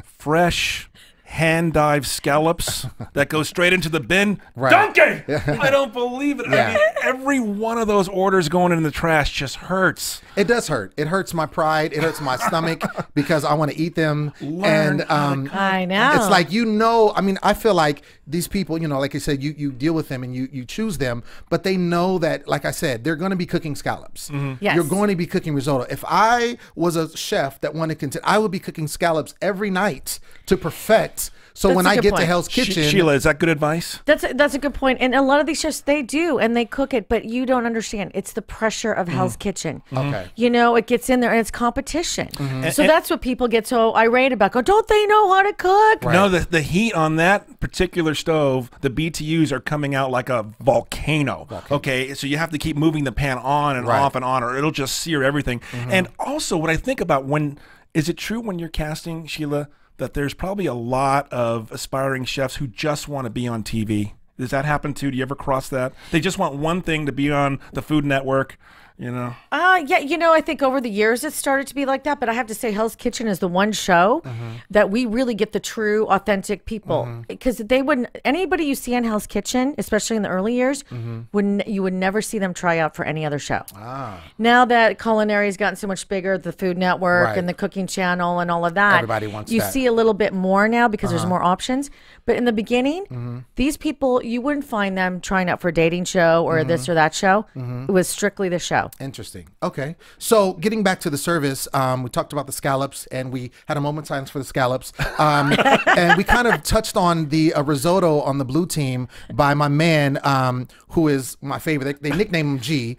Speaker 4: fresh, hand-dyed scallops that go straight into the bin.
Speaker 3: Right.
Speaker 4: Donkey! I don't believe it. Yeah. I mean, every one of those orders going in the trash just hurts.
Speaker 3: It does hurt. It hurts my pride. It hurts my stomach because I want to eat them.
Speaker 5: I know.
Speaker 3: It's like, I mean, I feel like these people, like I said, you deal with them and you choose them, but they know that, like I said, they're going to be cooking scallops.
Speaker 5: Yes.
Speaker 3: You're going to be cooking risotto. If I was a chef that wanted to, I would be cooking scallops every night to perfect. So when I get to Hell's Kitchen,
Speaker 4: Sheila, is that good advice?
Speaker 5: That's a good point. And a lot of these chefs, they do, and they cook it, but you don't understand. It's the pressure of Hell's Kitchen.
Speaker 3: Okay.
Speaker 5: It gets in there, and it's competition. So that's what people get so irate about. Go, don't they know how to cook?
Speaker 4: Right. No, the heat on that particular stove, the BTUs are coming out like a volcano. Okay, so you have to keep moving the pan on and off and on, or it'll just sear everything. And also, what I think about is it true when you're casting, Sheila, that there's probably a lot of aspiring chefs who just want to be on TV? Does that happen too? Do you ever cross that? They just want one thing, to be on the Food Network, Yeah,
Speaker 5: I think over the years it started to be like that, but I have to say Hell's Kitchen is the one show that we really get the true, authentic people. Because anybody you see on Hell's Kitchen, especially in the early years, you would never see them try out for any other show. Now that culinary has gotten so much bigger, the Food Network and the Cooking Channel and all of that,
Speaker 3: everybody wants
Speaker 5: you
Speaker 3: that.
Speaker 5: See a little bit more now because there's more options. But in the beginning, these people, you wouldn't find them trying out for a dating show or this or that show. It was strictly the show.
Speaker 3: Interesting. Okay. So getting back to the service, we talked about the scallops and we had a moment of silence for the scallops. And we kind of touched on the risotto on the blue team by my man, who is my favorite. They nicknamed him G.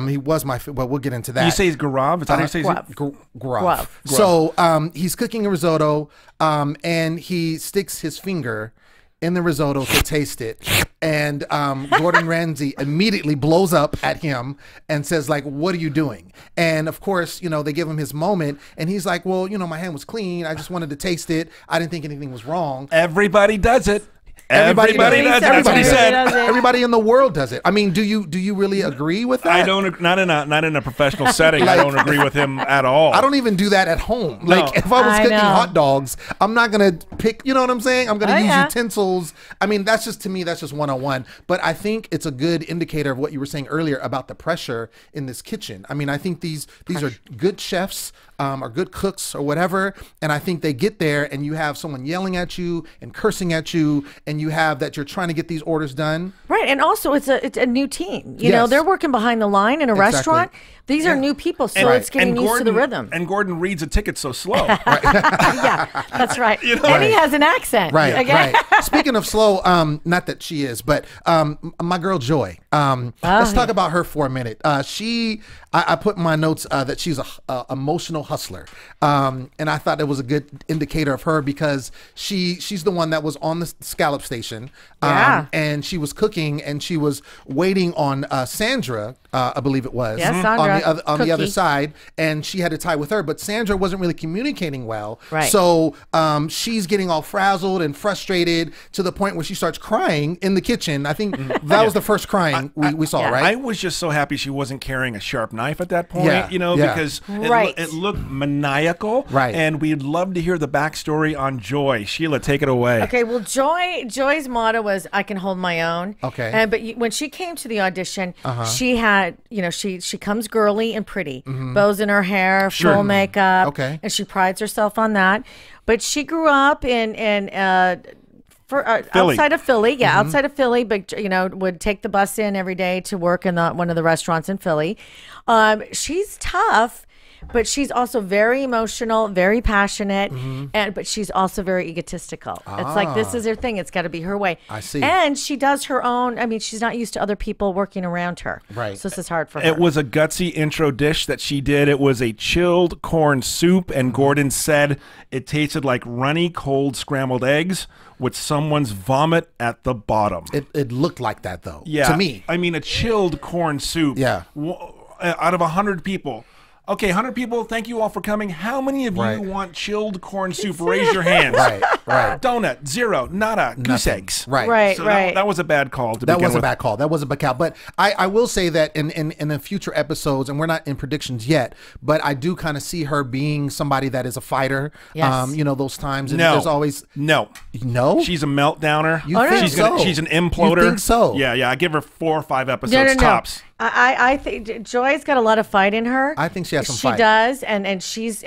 Speaker 3: He was my favorite. Well, we'll get into that.
Speaker 4: You say he's Gaurav? Is that how you say
Speaker 3: Gaurav. So he's cooking a risotto and he sticks his finger in the risotto to taste it, and Gordon Ramsay immediately blows up at him and says, like, what are you doing? And of course, they give him his moment and he's like, well, my hand was clean, I just wanted to taste it, I didn't think anything was wrong.
Speaker 4: Everybody does it. Everybody does it.
Speaker 3: That's what he said.
Speaker 5: Does
Speaker 3: Everybody in the world does it. I mean, do you really agree with that?
Speaker 4: I don't. Not in a professional setting. I don't agree with him at all.
Speaker 3: I don't even do that at home.
Speaker 4: No.
Speaker 3: Like if I was cooking hot dogs, I'm not gonna pick. You know what I'm saying? I'm gonna use utensils. I mean, that's just, to me, that's just 101. But I think it's a good indicator of what you were saying earlier about the pressure in this kitchen. I mean, I think these are good chefs. Or good cooks or whatever, and I think they get there and you have someone yelling at you and cursing at you, and you have that you're trying to get these orders done.
Speaker 5: Right, and also it's a new team. You know, they're working behind the line in a restaurant, These are new people, so it's getting used to the rhythm.
Speaker 4: And Gordon reads a ticket so slow.
Speaker 5: Yeah, that's right.
Speaker 4: You know?
Speaker 5: And he has an accent.
Speaker 3: Right,
Speaker 5: Okay?
Speaker 3: right. Speaking of slow, not that she is, but my girl Joy. Let's talk about her for a minute. I put in my notes that she's a emotional hustler, and I thought it was a good indicator of her because she's the one that was on the scallop station, and she was cooking and she was waiting on Sandra, I believe it was,
Speaker 5: Sandra,
Speaker 3: on the other side, and she had to tie with her, but Sandra wasn't really communicating well,
Speaker 5: right?
Speaker 3: So she's getting all frazzled and frustrated to the point where she starts crying in the kitchen. I think that was the first crying we saw, right?
Speaker 4: I was just so happy she wasn't carrying a sharp knife at that point, because it looked maniacal,
Speaker 3: right?
Speaker 4: And we'd love to hear the backstory on Joy. Sheila, take it away.
Speaker 5: Okay, well, Joy's motto was, "I can hold my own."
Speaker 3: Okay,
Speaker 5: but when she came to the audition, she had, she comes girly and pretty, bows in her hair, full makeup, and she prides herself on that. But she grew up in outside of Philly, outside of Philly, but would take the bus in every day to work in one of the restaurants in Philly. She's tough, but she's also very emotional, very passionate, but she's also very egotistical. It's like, this is her thing. It's got to be her way.
Speaker 3: I see.
Speaker 5: And she does her own. I mean, she's not used to other people working around her.
Speaker 3: Right.
Speaker 5: So this is hard for her.
Speaker 4: It was a gutsy intro dish that she did. It was a chilled corn soup, and Gordon said it tasted like runny, cold scrambled eggs with someone's vomit at the bottom.
Speaker 3: It looked like that, though,
Speaker 4: yeah,
Speaker 3: to me.
Speaker 4: I mean, a chilled corn soup.
Speaker 3: Yeah.
Speaker 4: Out of 100 people. Okay, 100 people, thank you all for coming. How many of you want chilled corn soup? Raise your hands.
Speaker 3: Right.
Speaker 4: Donut, zero, nada, goose eggs.
Speaker 3: Right.
Speaker 4: So that was a bad call to begin with.
Speaker 3: That was a bad call. That was a bad call. But I will say that in the future episodes, and we're not in predictions yet, but I do kind of see her being somebody that is a fighter.
Speaker 5: Yes.
Speaker 3: Those times. And
Speaker 4: No.
Speaker 3: there's always...
Speaker 4: No.
Speaker 3: She's
Speaker 4: a meltdowner.
Speaker 3: You think so?
Speaker 4: She's an imploder.
Speaker 3: You think so?
Speaker 4: Yeah. I give her 4 or 5 episodes tops.
Speaker 5: I think Joy's got a lot of fight in her.
Speaker 3: I think she has some fight.
Speaker 5: She does, and she's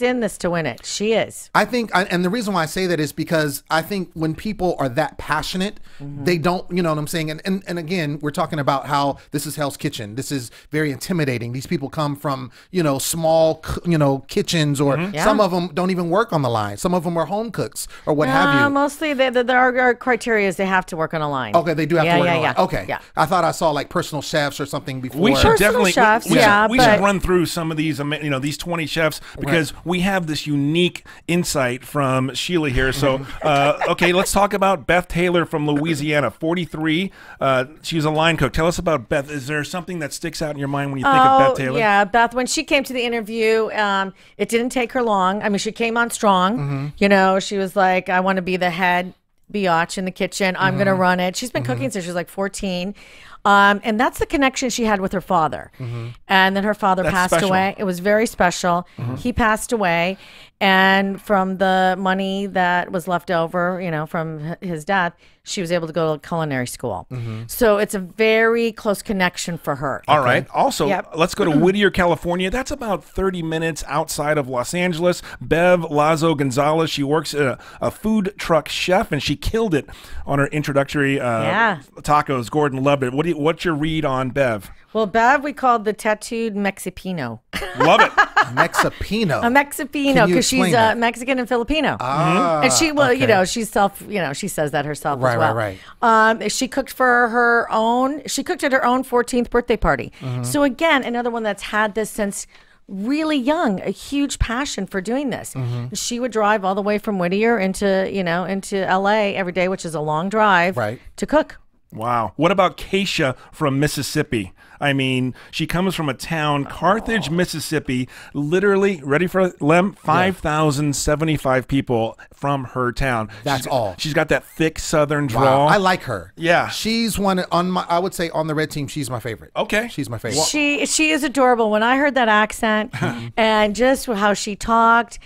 Speaker 5: in this to win it. She is.
Speaker 3: I think, and the reason why I say that is because I think when people are that passionate, they don't, you know what I'm saying? And again, we're talking about how this is Hell's Kitchen. This is very intimidating. These people come from, small, kitchens, or some of them don't even work on the line. Some of them are home cooks or what have you.
Speaker 5: Mostly, there are criteria is they have to work on a line.
Speaker 3: Okay, they do have to work on a line. Okay.
Speaker 5: Yeah.
Speaker 3: I thought I saw like personal chefs or something before.
Speaker 4: We should definitely
Speaker 5: chefs,
Speaker 4: we should run through some of these, these 20 chefs, because we have this unique insight from Sheila here. So, okay, let's talk about Beth Taylor from Louisiana, 43. She's a line cook. Tell us about Beth. Is there something that sticks out in your mind when you think of Beth Taylor?
Speaker 5: Yeah, Beth, when she came to the interview, it didn't take her long. I mean, she came on strong. She was like, I want to be the head biatch in the kitchen. I'm going to run it. She's been cooking since she was like 14. And that's the connection she had with her father. And then her father passed away. It was very special. He passed away. And from the money that was left over, from his death, she was able to go to culinary school. So it's a very close connection for her.
Speaker 4: All right. Also, let's go to Whittier, California. That's about 30 minutes outside of Los Angeles. Bev Lazo Gonzalez. She works as a food truck chef, and she killed it on her introductory tacos. Gordon loved it. What's your read on Bev?
Speaker 5: Well, Bev, we called the tattooed Mexipino.
Speaker 4: Love it.
Speaker 3: Mexipino.
Speaker 5: A Mexipino, because she's Mexican and Filipino. And she, she says that herself as well.
Speaker 3: Right.
Speaker 5: She cooked for her own. She cooked at her own 14th birthday party. So again, another one that's had this since really young, a huge passion for doing this. She would drive all the way from Whittier into LA every day, which is a long drive, to cook.
Speaker 4: Wow. What about Keisha from Mississippi? I mean, she comes from a town, Carthage, Mississippi, literally, ready for Lem, 5,075 people from her town.
Speaker 3: That's all.
Speaker 4: She's got that thick Southern drawl.
Speaker 3: I like her.
Speaker 4: Yeah.
Speaker 3: She's one I would say on the red team, she's my favorite.
Speaker 4: Okay.
Speaker 3: She's my favorite.
Speaker 5: She is adorable. When I heard that accent and just how she talked,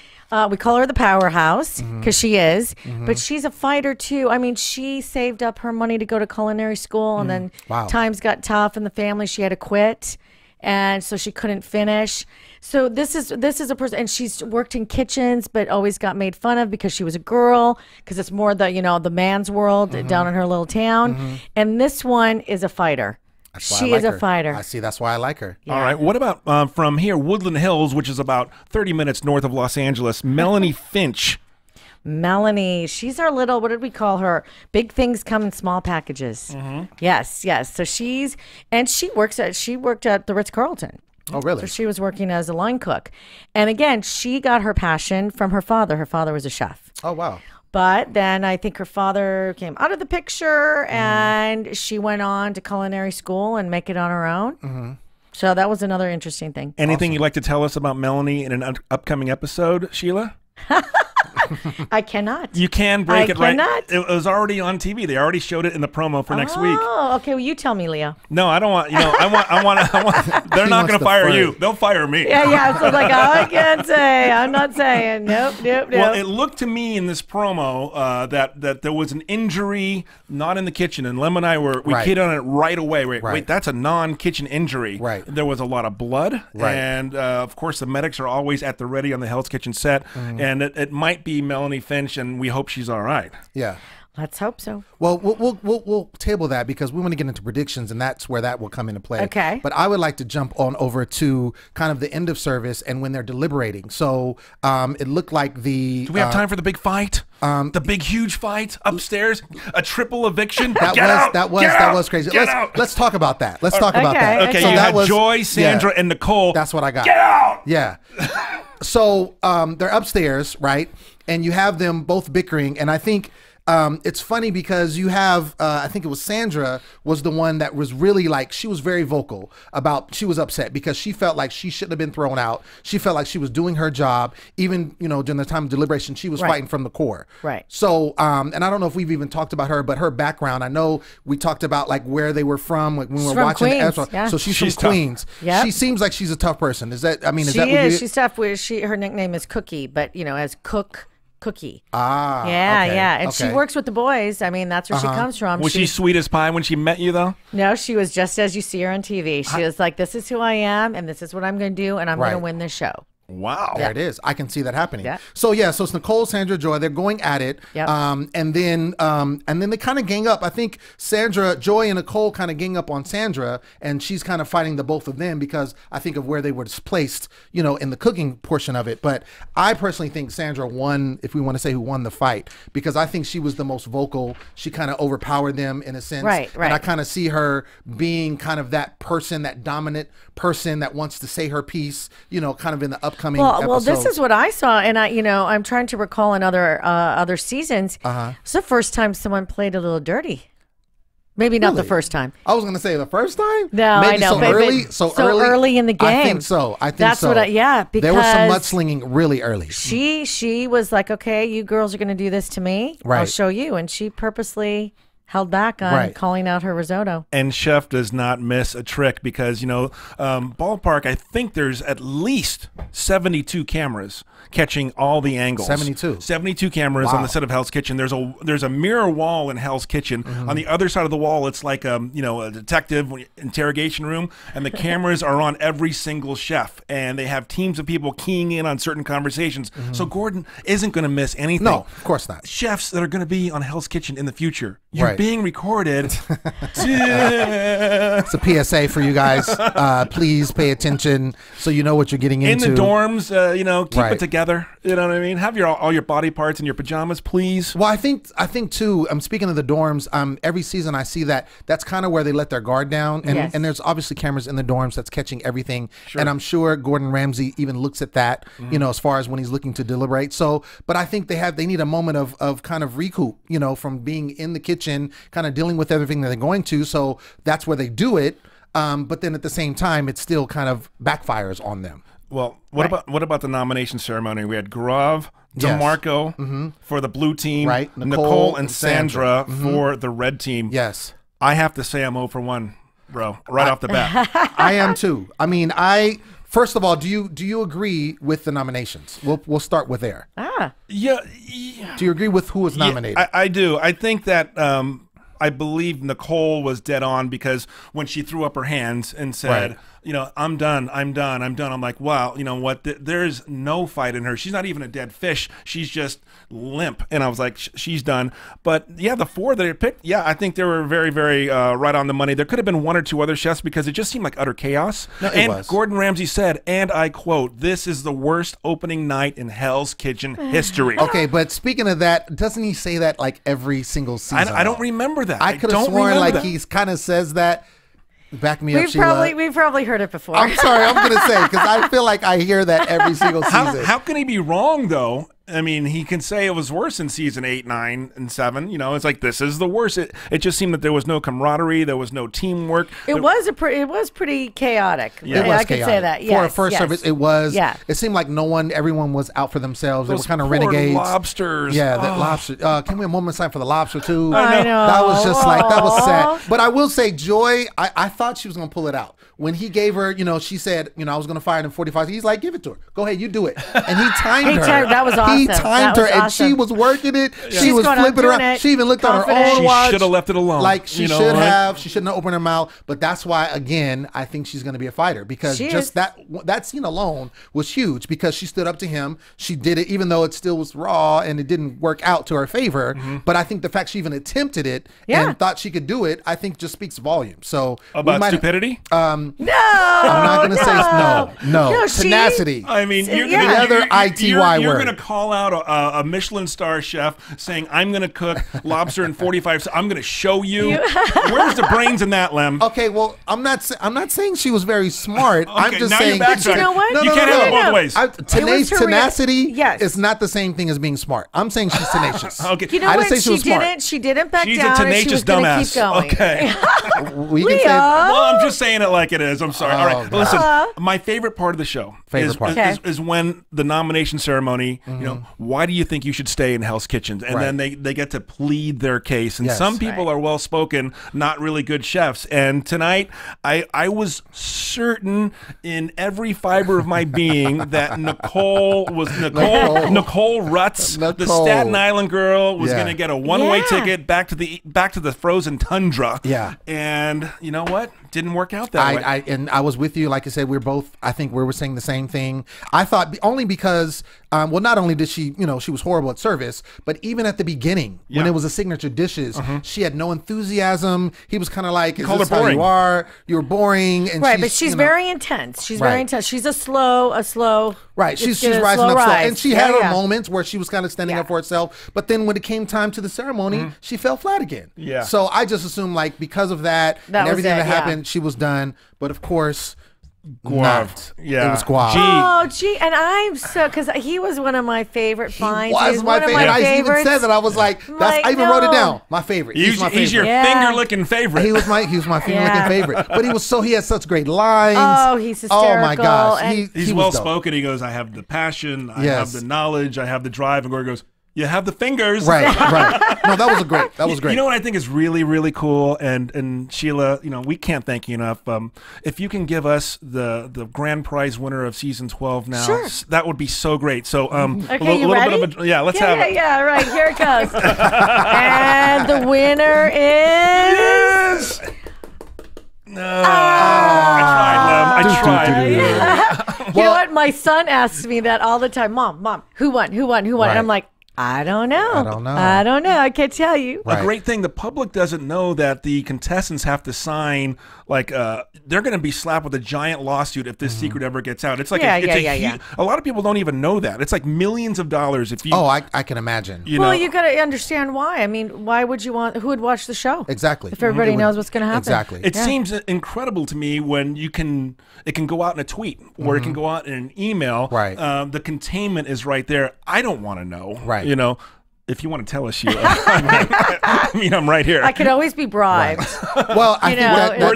Speaker 5: we call her the powerhouse because she is, but she's a fighter too. I mean, she saved up her money to go to culinary school, and then times got tough in the family. She had to quit, and so she couldn't finish. So this is a person, and she's worked in kitchens, but always got made fun of because she was a girl, because it's more the the man's world down in her little town. And this one is a fighter. She is a fighter.
Speaker 3: I see. That's why I like her.
Speaker 4: All right. What about from here, Woodland Hills, which is about 30 minutes north of Los Angeles, Melanie Finch.
Speaker 5: Melanie, she's our little, what did we call her? Big things come in small packages. Yes, yes. So she worked at the Ritz-Carlton.
Speaker 3: Oh, really?
Speaker 5: So she was working as a line cook. And again, she got her passion from her father. Her father was a chef.
Speaker 3: Oh, wow.
Speaker 5: But then I think her father came out of the picture and she went on to culinary school and make it on her own. So that was another interesting thing.
Speaker 4: Anything you'd like to tell us about Melanie in an upcoming episode, Sheila?
Speaker 5: I cannot.
Speaker 4: You can break it right.
Speaker 5: Cannot.
Speaker 4: It was already on TV. They already showed it in the promo for next week.
Speaker 5: Oh, okay. Well, you tell me, Leo.
Speaker 4: No, I don't want. I want. They're not going to fire you. They'll fire me.
Speaker 5: Yeah. So like, I can't say. I'm not saying. Nope.
Speaker 4: Well, it looked to me in this promo that there was an injury not in the kitchen, and Lem and I we keyed on it right away. Wait, that's a non-kitchen injury.
Speaker 3: Right.
Speaker 4: There was a lot of blood, and of course the medics are always at the ready on the Hell's Kitchen set, and it might be Melanie Finch, and we hope she's all right.
Speaker 3: Yeah.
Speaker 5: Let's hope so.
Speaker 3: Well, we'll table that because we want to get into predictions, and that's where that will come into play.
Speaker 5: Okay.
Speaker 3: But I would like to jump on over to kind of the end of service and when they're deliberating. So it looked like the.
Speaker 4: Do we have time for the big fight? The big, huge fight upstairs, a triple eviction.
Speaker 3: That was crazy. Let's talk about that. Let's talk about that.
Speaker 4: Okay,
Speaker 3: so
Speaker 4: you
Speaker 3: that
Speaker 4: had Joy, Sandra, and Nicole.
Speaker 3: That's what I got.
Speaker 4: Get out!
Speaker 3: Yeah. So they're upstairs, right? And you have them both bickering, and I think it's funny because you have, I think it was Sandra was the one that was really like, she was very vocal about, she was upset because she felt like she shouldn't have been thrown out. She felt like she was doing her job. Even, during the time of deliberation, she was fighting from the core.
Speaker 5: Right.
Speaker 3: So, and I don't know if we've even talked about her, but her background, I know we talked about like where they were from, like when we were watching the episode.
Speaker 5: Yeah.
Speaker 3: So she's from Queens.
Speaker 5: Yep.
Speaker 3: She seems like she's a tough person. Is that, is
Speaker 5: she
Speaker 3: that what
Speaker 5: is.
Speaker 3: you...
Speaker 5: She's tough. Her nickname is Cookie, but as Cookie.
Speaker 3: Ah.
Speaker 5: Yeah,
Speaker 3: okay,
Speaker 5: yeah. And she works with the boys. I mean, that's where she comes from.
Speaker 4: Was she sweet as pie when she met you, though?
Speaker 5: No, she was just as you see her on TV. She was like, this is who I am, and this is what I'm going to do, and I'm going to win this show.
Speaker 4: Wow.
Speaker 3: There it is. I can see that happening.
Speaker 5: Yeah.
Speaker 3: So so it's Nicole, Sandra, Joy. They're going at it.
Speaker 5: Yep.
Speaker 3: And then they kind of gang up. I think Sandra, Joy, and Nicole kind of gang up on Sandra, and she's kind of fighting the both of them because I think of where they were placed, in the cooking portion of it. But I personally think Sandra won, if we want to say who won the fight, because I think she was the most vocal. She kind of overpowered them in a sense.
Speaker 5: Right.
Speaker 3: And I kind of see her being kind of that person, that dominant person that wants to say her piece, kind of in the upcoming episodes.
Speaker 5: Well, this is what I saw, and I'm trying to recall in other seasons. It's the first time someone played a little dirty. Maybe not the first time.
Speaker 3: I was going to say the first time.
Speaker 5: No,
Speaker 3: maybe
Speaker 5: I know.
Speaker 3: So early
Speaker 5: in the game.
Speaker 3: I think so.
Speaker 5: That's what. Because
Speaker 3: there was some mudslinging really early.
Speaker 5: She was like, okay, you girls are going to do this to me.
Speaker 3: Right.
Speaker 5: I'll show you, and she purposely held back on calling out her risotto. And
Speaker 4: Chef does not miss a trick because, ballpark, I think there's at least 72 cameras catching all the angles. 72 cameras on the set of Hell's Kitchen. There's a mirror wall in Hell's Kitchen. On the other side of the wall, it's like a detective interrogation room, and the cameras are on every single chef, and they have teams of people keying in on certain conversations. So Gordon isn't going to miss anything.
Speaker 3: No, of course not.
Speaker 4: Chefs that are going to be on Hell's Kitchen in the future, you're being recorded.
Speaker 3: It's a PSA for you guys. Please pay attention so you know what you're getting into.
Speaker 4: In the dorms, keep it together. You know what I mean? Have all your body parts in your pajamas, please.
Speaker 3: Well, I think too. I'm speaking of the dorms. Every season I see that's kind of where they let their guard down, and there's obviously cameras in the dorms that's catching everything. Sure. And I'm sure Gordon Ramsay even looks at that, as far as when he's looking to deliberate. So, but I think they need a moment of kind of recoup, from being in the kitchen, kind of dealing with everything that they're going to. So that's where they do it. But then at the same time, it still kind of backfires on them.
Speaker 4: Well, what about the nomination ceremony? We had Grav, DeMarco for the blue team, Nicole and Sandra for the red team.
Speaker 3: Yes.
Speaker 4: I have to say I'm 0 for 1, bro, off the bat.
Speaker 3: I am too. I mean, first of all, do you agree with the nominations? We'll start with there.
Speaker 4: Yeah.
Speaker 3: Do you agree with who was nominated?
Speaker 4: Yeah, I do. I think that I believe Nicole was dead on because when she threw up her hands and said, I'm done. I'm like, wow, you know what? There's no fight in her. She's not even a dead fish. She's just limp. And I was like, she's done. But yeah, the 4 that I picked, yeah, I think they were very, very right on the money. There could have been 1 or 2 other chefs because it just seemed like utter chaos.
Speaker 3: No, it
Speaker 4: and
Speaker 3: was.
Speaker 4: Gordon Ramsay said, and I quote, "This is the worst opening night in Hell's Kitchen history."
Speaker 3: Okay, but speaking of that, doesn't he say that like every single season?
Speaker 4: I don't remember that.
Speaker 3: I could have sworn like he kind of says that. Back me up, Sheila.
Speaker 5: We've probably heard it before.
Speaker 3: I'm sorry, I'm going to say, because I feel like I hear that every single season.
Speaker 4: How can he be wrong, though? I mean, he can say it was worse in season 8, 9, and 7. You know, it's like, this is the worst. It just seemed that there was no camaraderie. There was no teamwork.
Speaker 5: It was pretty chaotic.
Speaker 3: Yeah. It was
Speaker 5: I could say that. Yes,
Speaker 3: for a first service, it was.
Speaker 5: Yeah.
Speaker 3: It seemed like everyone was out for themselves. They were kind of
Speaker 4: poor
Speaker 3: renegades.
Speaker 4: Lobsters.
Speaker 3: Yeah, that lobster. Can we have one more sign for the lobster, too?
Speaker 5: I know.
Speaker 3: That was just like, that was sad. But I will say, Joy, I thought she was going to pull it out. When he gave her, she said, I was going to fire it in 45. He's like, give it to her. Go ahead, you do it. And he timed her.
Speaker 5: That was awesome.
Speaker 3: He timed her, and she was working it. She was flipping around. She even looked on her own watch.
Speaker 4: She should have left it alone.
Speaker 3: Like she should have. She shouldn't have opened her mouth. But that's why, again, I think she's going to be a fighter because that scene alone was huge because she stood up to him. She did it, even though it still was raw and it didn't work out to her favor. But I think the fact she even attempted it and thought she could do it, I think just speaks volumes. So
Speaker 4: about stupidity?
Speaker 5: No.
Speaker 3: I'm not going to say no. Tenacity.
Speaker 4: I mean, you're
Speaker 3: the other ITY word.
Speaker 4: You're going to call out a Michelin star chef saying, "I'm going to cook lobster in 45. I'm going to show you." Where's the brains in that, Lem?
Speaker 3: Okay, well, I'm not saying she was very smart.
Speaker 4: Okay,
Speaker 3: I'm just
Speaker 4: now
Speaker 3: saying.
Speaker 4: But
Speaker 5: you know what?
Speaker 4: You can't have it both ways.
Speaker 3: Tenacity is not the same thing as being smart. I'm saying she's tenacious.
Speaker 5: Okay. You know what? She didn't back
Speaker 4: She's
Speaker 5: down.
Speaker 4: She's a tenacious dumbass.
Speaker 5: Keep going.
Speaker 4: Okay.
Speaker 3: We can say.
Speaker 4: Well, I'm just saying it like it is. I'm sorry. All right. Listen, my favorite part of the show is when the nomination ceremony, why do you think you should stay in Hell's Kitchen? And then they get to plead their case. And some people are well-spoken, not really good chefs. And tonight, I was certain in every fiber of my being that Nicole Rutz, the Staten Island girl, was going to get a one-way ticket back to the frozen tundra.
Speaker 3: Yeah.
Speaker 4: And you know what? Didn't work out that way.
Speaker 3: And I was with you. Like I said, I think we were saying the same thing. I thought only because, not only did she, she was horrible at service, but even at the beginning when it was a signature dishes, she had no enthusiasm. He was kind of like, "Is this how you are? You're boring." And
Speaker 5: but she's very intense. She's very intense. She's a slow.
Speaker 3: Right. She's rising up slow. And she had her moments where she was kind of standing up for herself. But then when it came time to the ceremony, she fell flat again. Yeah. So I just assumed because of that and everything that happened, she was done. But of course,
Speaker 4: Guaved.
Speaker 3: Yeah. It was Guaved.
Speaker 5: Oh, gee. And I'm because he was one of my favorite finds.
Speaker 3: He was my favorite. I even said that. I was like, I even wrote it down. My favorite. He's my favorite.
Speaker 4: He's your finger-licking favorite.
Speaker 3: He was my finger-licking favorite. But he had such great lines.
Speaker 5: Oh, he's hysterical.
Speaker 3: Oh, my gosh.
Speaker 4: He's well-spoken. He goes, "I have the passion. I have the knowledge. I have the drive." And Gordon goes, "You have the fingers."
Speaker 3: Right. No, that was great.
Speaker 4: You know what I think is really, really cool? And Sheila, we can't thank you enough. If you can give us the grand prize winner of season 12 now, that would be so great. So,
Speaker 5: okay, you ready?
Speaker 4: Let's have it.
Speaker 5: Yeah, right. Here it goes. And the winner is...
Speaker 4: I tried.
Speaker 5: You know what? My son asks me that all the time. Mom, who won? Right. And I'm like, I don't know. I can't tell you.
Speaker 4: A great thing, the public doesn't know that the contestants have to sign, they're going to be slapped with a giant lawsuit if this secret ever gets out. It's like a lot of people don't even know that. It's like millions of dollars if you...
Speaker 3: Oh, I can imagine.
Speaker 5: You got to understand why. I mean, why would you want... Who would watch the show?
Speaker 3: If
Speaker 5: everybody knows what's going to happen.
Speaker 3: Exactly.
Speaker 4: It seems incredible to me when it can go out in a tweet or it can go out in an email.
Speaker 3: Right.
Speaker 4: The containment is right there. I don't want to know.
Speaker 3: Right.
Speaker 4: If you want to tell us, Sheila, I mean, I'm right here.
Speaker 5: I can always be bribed.
Speaker 3: Right. Well, I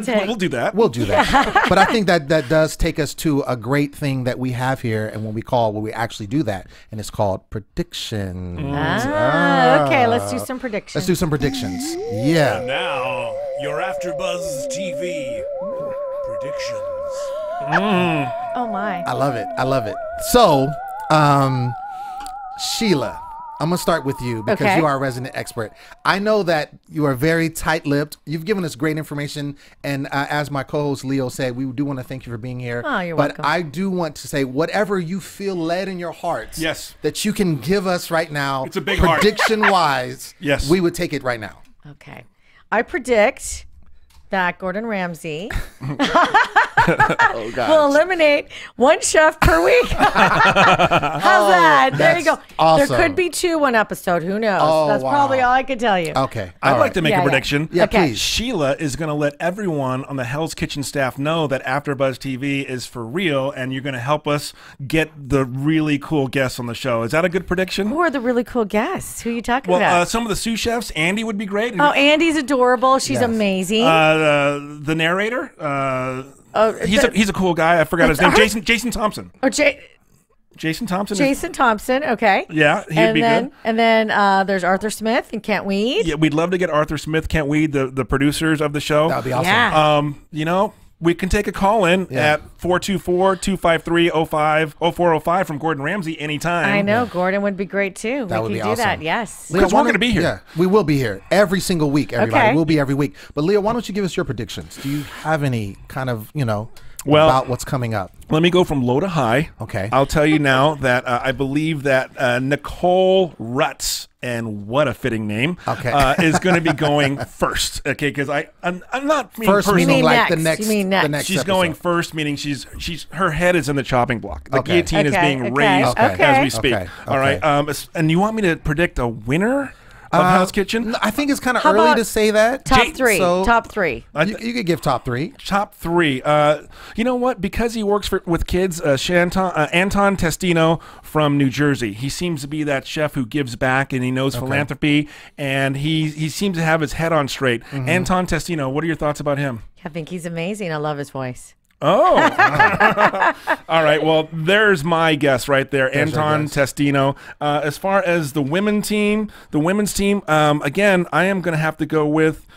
Speaker 3: think
Speaker 4: we'll do that.
Speaker 3: We'll do that. But I think that does take us to a great thing that we have here, and when we actually do that, and it's called predictions.
Speaker 5: Okay, let's do some predictions.
Speaker 3: Yeah.
Speaker 1: And now, your AfterBuzz TV predictions.
Speaker 5: Oh my!
Speaker 3: I love it. So, Sheila, I'm going to start with you because
Speaker 5: Okay.
Speaker 3: you are a resident expert. I know that you are very tight-lipped. You've given us great information. And as my co-host Leo said, we do want to thank you for being here.
Speaker 5: Oh, you're
Speaker 3: but
Speaker 5: welcome.
Speaker 3: I do want to say whatever you feel led in your hearts
Speaker 4: Yes.
Speaker 3: that you can give us right now.
Speaker 4: It's a big heart.
Speaker 3: Prediction-wise,
Speaker 4: Yes.
Speaker 3: we would take it right now.
Speaker 5: Okay. I predict that Gordon Ramsay will eliminate one chef per week. How's that? There you go.
Speaker 3: that's awesome.
Speaker 5: There could be 2 one episode. Who knows?
Speaker 3: Oh,
Speaker 5: That's
Speaker 3: wow.
Speaker 5: probably all I could tell you.
Speaker 3: Okay.
Speaker 4: I'd
Speaker 3: All
Speaker 4: like
Speaker 3: right.
Speaker 4: to make
Speaker 5: Yeah,
Speaker 4: a
Speaker 5: yeah.
Speaker 4: prediction.
Speaker 3: Yeah,
Speaker 5: Okay.
Speaker 3: please.
Speaker 4: Sheila is going to let everyone on the Hell's Kitchen staff know that AfterBuzz TV is for real, and you're going to help us get the really cool guests on the show. Is that a good prediction?
Speaker 5: Who are the really cool guests? Who are you talking
Speaker 4: Well,
Speaker 5: about?
Speaker 4: some of the sous chefs, Andy would be great.
Speaker 5: Oh, Andy's adorable. She's
Speaker 3: Yes.
Speaker 5: amazing.
Speaker 4: The narrator, he's a cool guy. I forgot his name. Jason Thompson.
Speaker 5: Or
Speaker 4: Jason Thompson.
Speaker 5: Jason Thompson. Okay.
Speaker 4: Yeah, he'd be good.
Speaker 5: And then there's Arthur Smith and Kent Weed.
Speaker 4: Yeah, we'd love to get Arthur Smith, Kent Weed, the producers of the show.
Speaker 3: That would be awesome.
Speaker 5: Yeah.
Speaker 4: We can take a call in at 424-253-0405 from Gordon Ramsay anytime.
Speaker 5: I know. Gordon would be great too.
Speaker 3: That would
Speaker 5: we
Speaker 3: be
Speaker 5: could do
Speaker 3: awesome.
Speaker 5: that. Yes.
Speaker 3: Leo,
Speaker 4: Because
Speaker 3: why
Speaker 4: we're
Speaker 3: don't-
Speaker 4: gonna be here.
Speaker 3: Yeah, we will be here every single week, everybody.
Speaker 5: Okay.
Speaker 3: We'll be every week. But Leo, why don't you give us your predictions? Do you have any kind of,
Speaker 4: Well-
Speaker 3: about what's coming up?
Speaker 4: Let me go from low to high.
Speaker 3: Okay.
Speaker 4: I'll tell you now that I believe that Nicole Rutz, and what a fitting name,
Speaker 3: Okay.
Speaker 4: is going to be going first. Okay, because I'm not being
Speaker 3: First
Speaker 4: personal.
Speaker 3: meaning
Speaker 5: mean
Speaker 3: like the
Speaker 5: next.
Speaker 3: next.
Speaker 5: You mean next.
Speaker 3: The next
Speaker 4: She's
Speaker 3: episode.
Speaker 4: going first, meaning she's her head is in the chopping block. The
Speaker 3: Okay.
Speaker 4: guillotine is
Speaker 5: Okay,
Speaker 4: being
Speaker 5: okay,
Speaker 4: raised
Speaker 5: okay.
Speaker 4: as we speak.
Speaker 3: Okay,
Speaker 4: All right. And you want me to predict a winner of Hell's Kitchen?
Speaker 3: I think it's kind of
Speaker 5: How
Speaker 3: early
Speaker 5: about
Speaker 3: to say that.
Speaker 5: Top 3.
Speaker 3: So-
Speaker 5: Top 3.
Speaker 3: You could give top 3.
Speaker 4: Top 3. You know what? Because he works with kids, Anton Testino from New Jersey. He seems to be that chef who gives back and he knows philanthropy, and he seems to have his head on straight. Anton Testino, what are your thoughts about him?
Speaker 5: I think he's amazing. I love his voice.
Speaker 4: Oh, all right. Well, there's my guess right there,
Speaker 3: There's your
Speaker 4: Anton
Speaker 3: guess.
Speaker 4: Testino. As far as the women's team, again, I am going to have to go with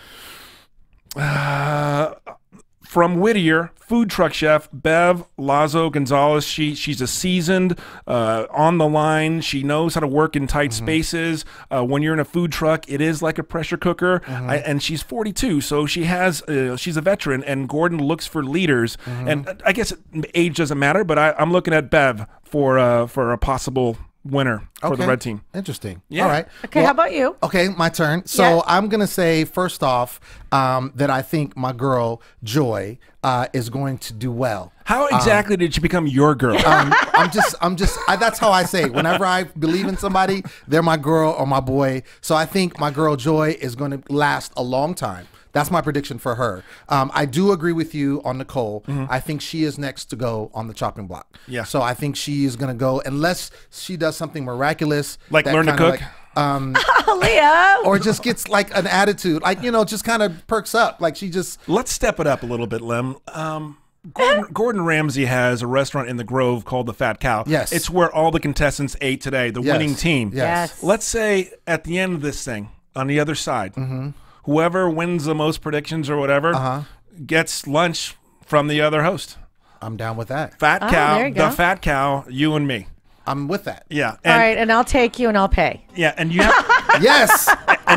Speaker 4: from Whittier, food truck chef Bev Lazo Gonzalez. She's a seasoned, on the line. She knows how to work in tight spaces. When you're in a food truck, it is like a pressure cooker. And she's 42, so she's a veteran. And Gordon looks for leaders. And I guess age doesn't matter, but I'm looking at Bev for a possible winner for the red team.
Speaker 3: Interesting.
Speaker 4: Yeah.
Speaker 3: All right.
Speaker 5: Okay, how about you?
Speaker 3: Okay, my turn. So
Speaker 5: Yeah.
Speaker 3: I'm gonna say first off that I think my girl Joy is going to do well.
Speaker 4: How exactly did she become your girl?
Speaker 3: That's how I say it. Whenever I believe in somebody, they're my girl or my boy. So I think my girl Joy is going to last a long time. That's my prediction for her. I do agree with you on Nicole. I think she is next to go on the chopping block.
Speaker 4: Yeah.
Speaker 3: So I think she is going to go unless she does something miraculous.
Speaker 4: Like
Speaker 3: that
Speaker 4: learn to
Speaker 3: kinda
Speaker 4: cook?
Speaker 5: Leo.
Speaker 3: or just gets like an attitude, like, just kind of perks up. Like she just,
Speaker 4: Let's step it up a little bit, Lem. Gordon Ramsay has a restaurant in the Grove called the Fat Cow.
Speaker 3: Yes.
Speaker 4: It's where all the contestants ate today, the
Speaker 3: Yes.
Speaker 4: winning team.
Speaker 3: Yes.
Speaker 4: Let's say at the end of this thing, on the other side, whoever wins the most predictions or whatever gets lunch from the other host.
Speaker 3: I'm down with that.
Speaker 4: Fat
Speaker 5: there
Speaker 4: Cow,
Speaker 5: you go.
Speaker 4: the Fat Cow, you and me.
Speaker 3: I'm with that.
Speaker 4: Yeah.
Speaker 5: All
Speaker 4: And,
Speaker 5: right, and I'll take you and I'll pay.
Speaker 4: yeah, and you have,
Speaker 3: Yes.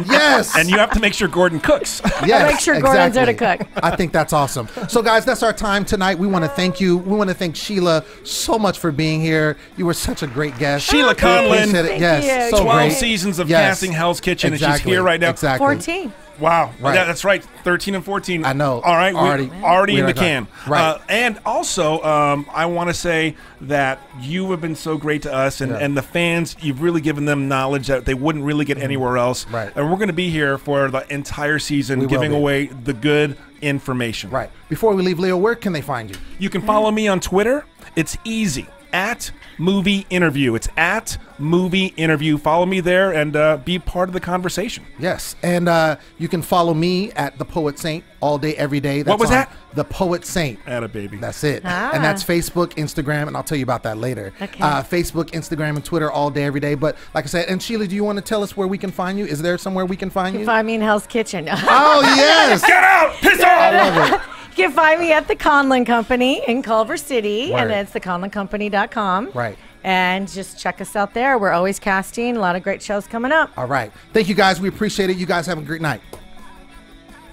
Speaker 3: Yes.
Speaker 4: and you have to make sure Gordon cooks.
Speaker 3: Yes,
Speaker 5: Make sure Gordon's there to cook.
Speaker 3: I think that's awesome. So, guys, that's our time tonight. We want to thank you. We want to thank Sheila so much for being here. You were such a great guest.
Speaker 4: Sheila Conlin.
Speaker 5: Thank
Speaker 3: Yes,
Speaker 5: you.
Speaker 3: so
Speaker 4: 12
Speaker 3: great.
Speaker 4: seasons of
Speaker 3: Yes.
Speaker 4: casting Hell's Kitchen, and she's
Speaker 3: Exactly.
Speaker 4: here right now.
Speaker 3: Exactly.
Speaker 5: 14.
Speaker 4: Wow.
Speaker 3: Right.
Speaker 4: Yeah, that's right. 13 and 14.
Speaker 3: I know.
Speaker 4: All right.
Speaker 3: Already-
Speaker 4: Already in
Speaker 3: we're
Speaker 4: the can.
Speaker 3: right.
Speaker 4: And also, I want to say that you have been so great to us, and the fans, you've really given them knowledge that they wouldn't really get anywhere else.
Speaker 3: Right.
Speaker 4: And we're going to be here for the entire season,
Speaker 3: We will
Speaker 4: giving
Speaker 3: be.
Speaker 4: away the good information.
Speaker 3: Right. Before we leave, Leo, where can they find you?
Speaker 4: You can follow me on Twitter. It's easy. At Movie Interview. It's at Movie Interview. Follow me there and be part of the conversation.
Speaker 3: Yes. And you can follow me at The Poet Saint all day, every day. That's
Speaker 4: What was
Speaker 3: on
Speaker 4: that?
Speaker 3: The Poet Saint.
Speaker 4: Atta baby.
Speaker 3: That's it.
Speaker 5: Ah.
Speaker 3: And that's Facebook, Instagram, and I'll tell you about that later.
Speaker 5: Okay.
Speaker 3: Facebook, Instagram, and Twitter all day, every day. But like I said, and Sheila, do you want to tell us where we can find you? Is there somewhere we can find you?
Speaker 5: Find me in Hell's Kitchen.
Speaker 3: Oh, yes.
Speaker 4: Get out! Piss off!
Speaker 3: I love it.
Speaker 5: You can find me at the Conlin Company in Culver City, and
Speaker 3: Word.
Speaker 5: it's theconlincompany.com.
Speaker 3: Right.
Speaker 5: And just check us out there. We're always casting. A lot of great shows coming up.
Speaker 3: All right. Thank you, guys. We appreciate it. You guys have a great night.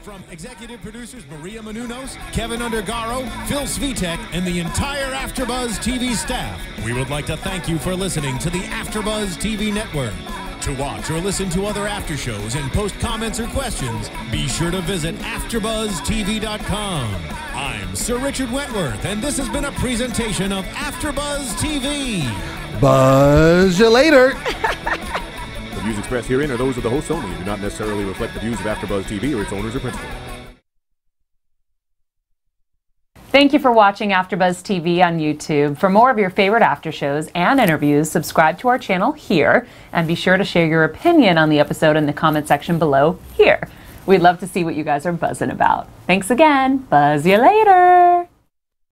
Speaker 1: From executive producers Maria Menounos, Kevin Undergaro, Phil Svitek, and the entire AfterBuzz TV staff, we would like to thank you for listening to the AfterBuzz TV network. To watch or listen to other after shows and post comments or questions, be sure to visit AfterBuzzTV.com. I'm Sir Richard Wentworth, and this has been a presentation of AfterBuzz TV.
Speaker 3: Buzz you later.
Speaker 10: The views expressed herein are those of the hosts only and do not necessarily reflect the views of AfterBuzz TV or its owners or principals.
Speaker 7: Thank you for watching AfterBuzz TV on YouTube. For more of your favorite after shows and interviews, subscribe to our channel here, and be sure to share your opinion on the episode in the comment section below here. We'd love to see what you guys are buzzing about. Thanks again. Buzz you later.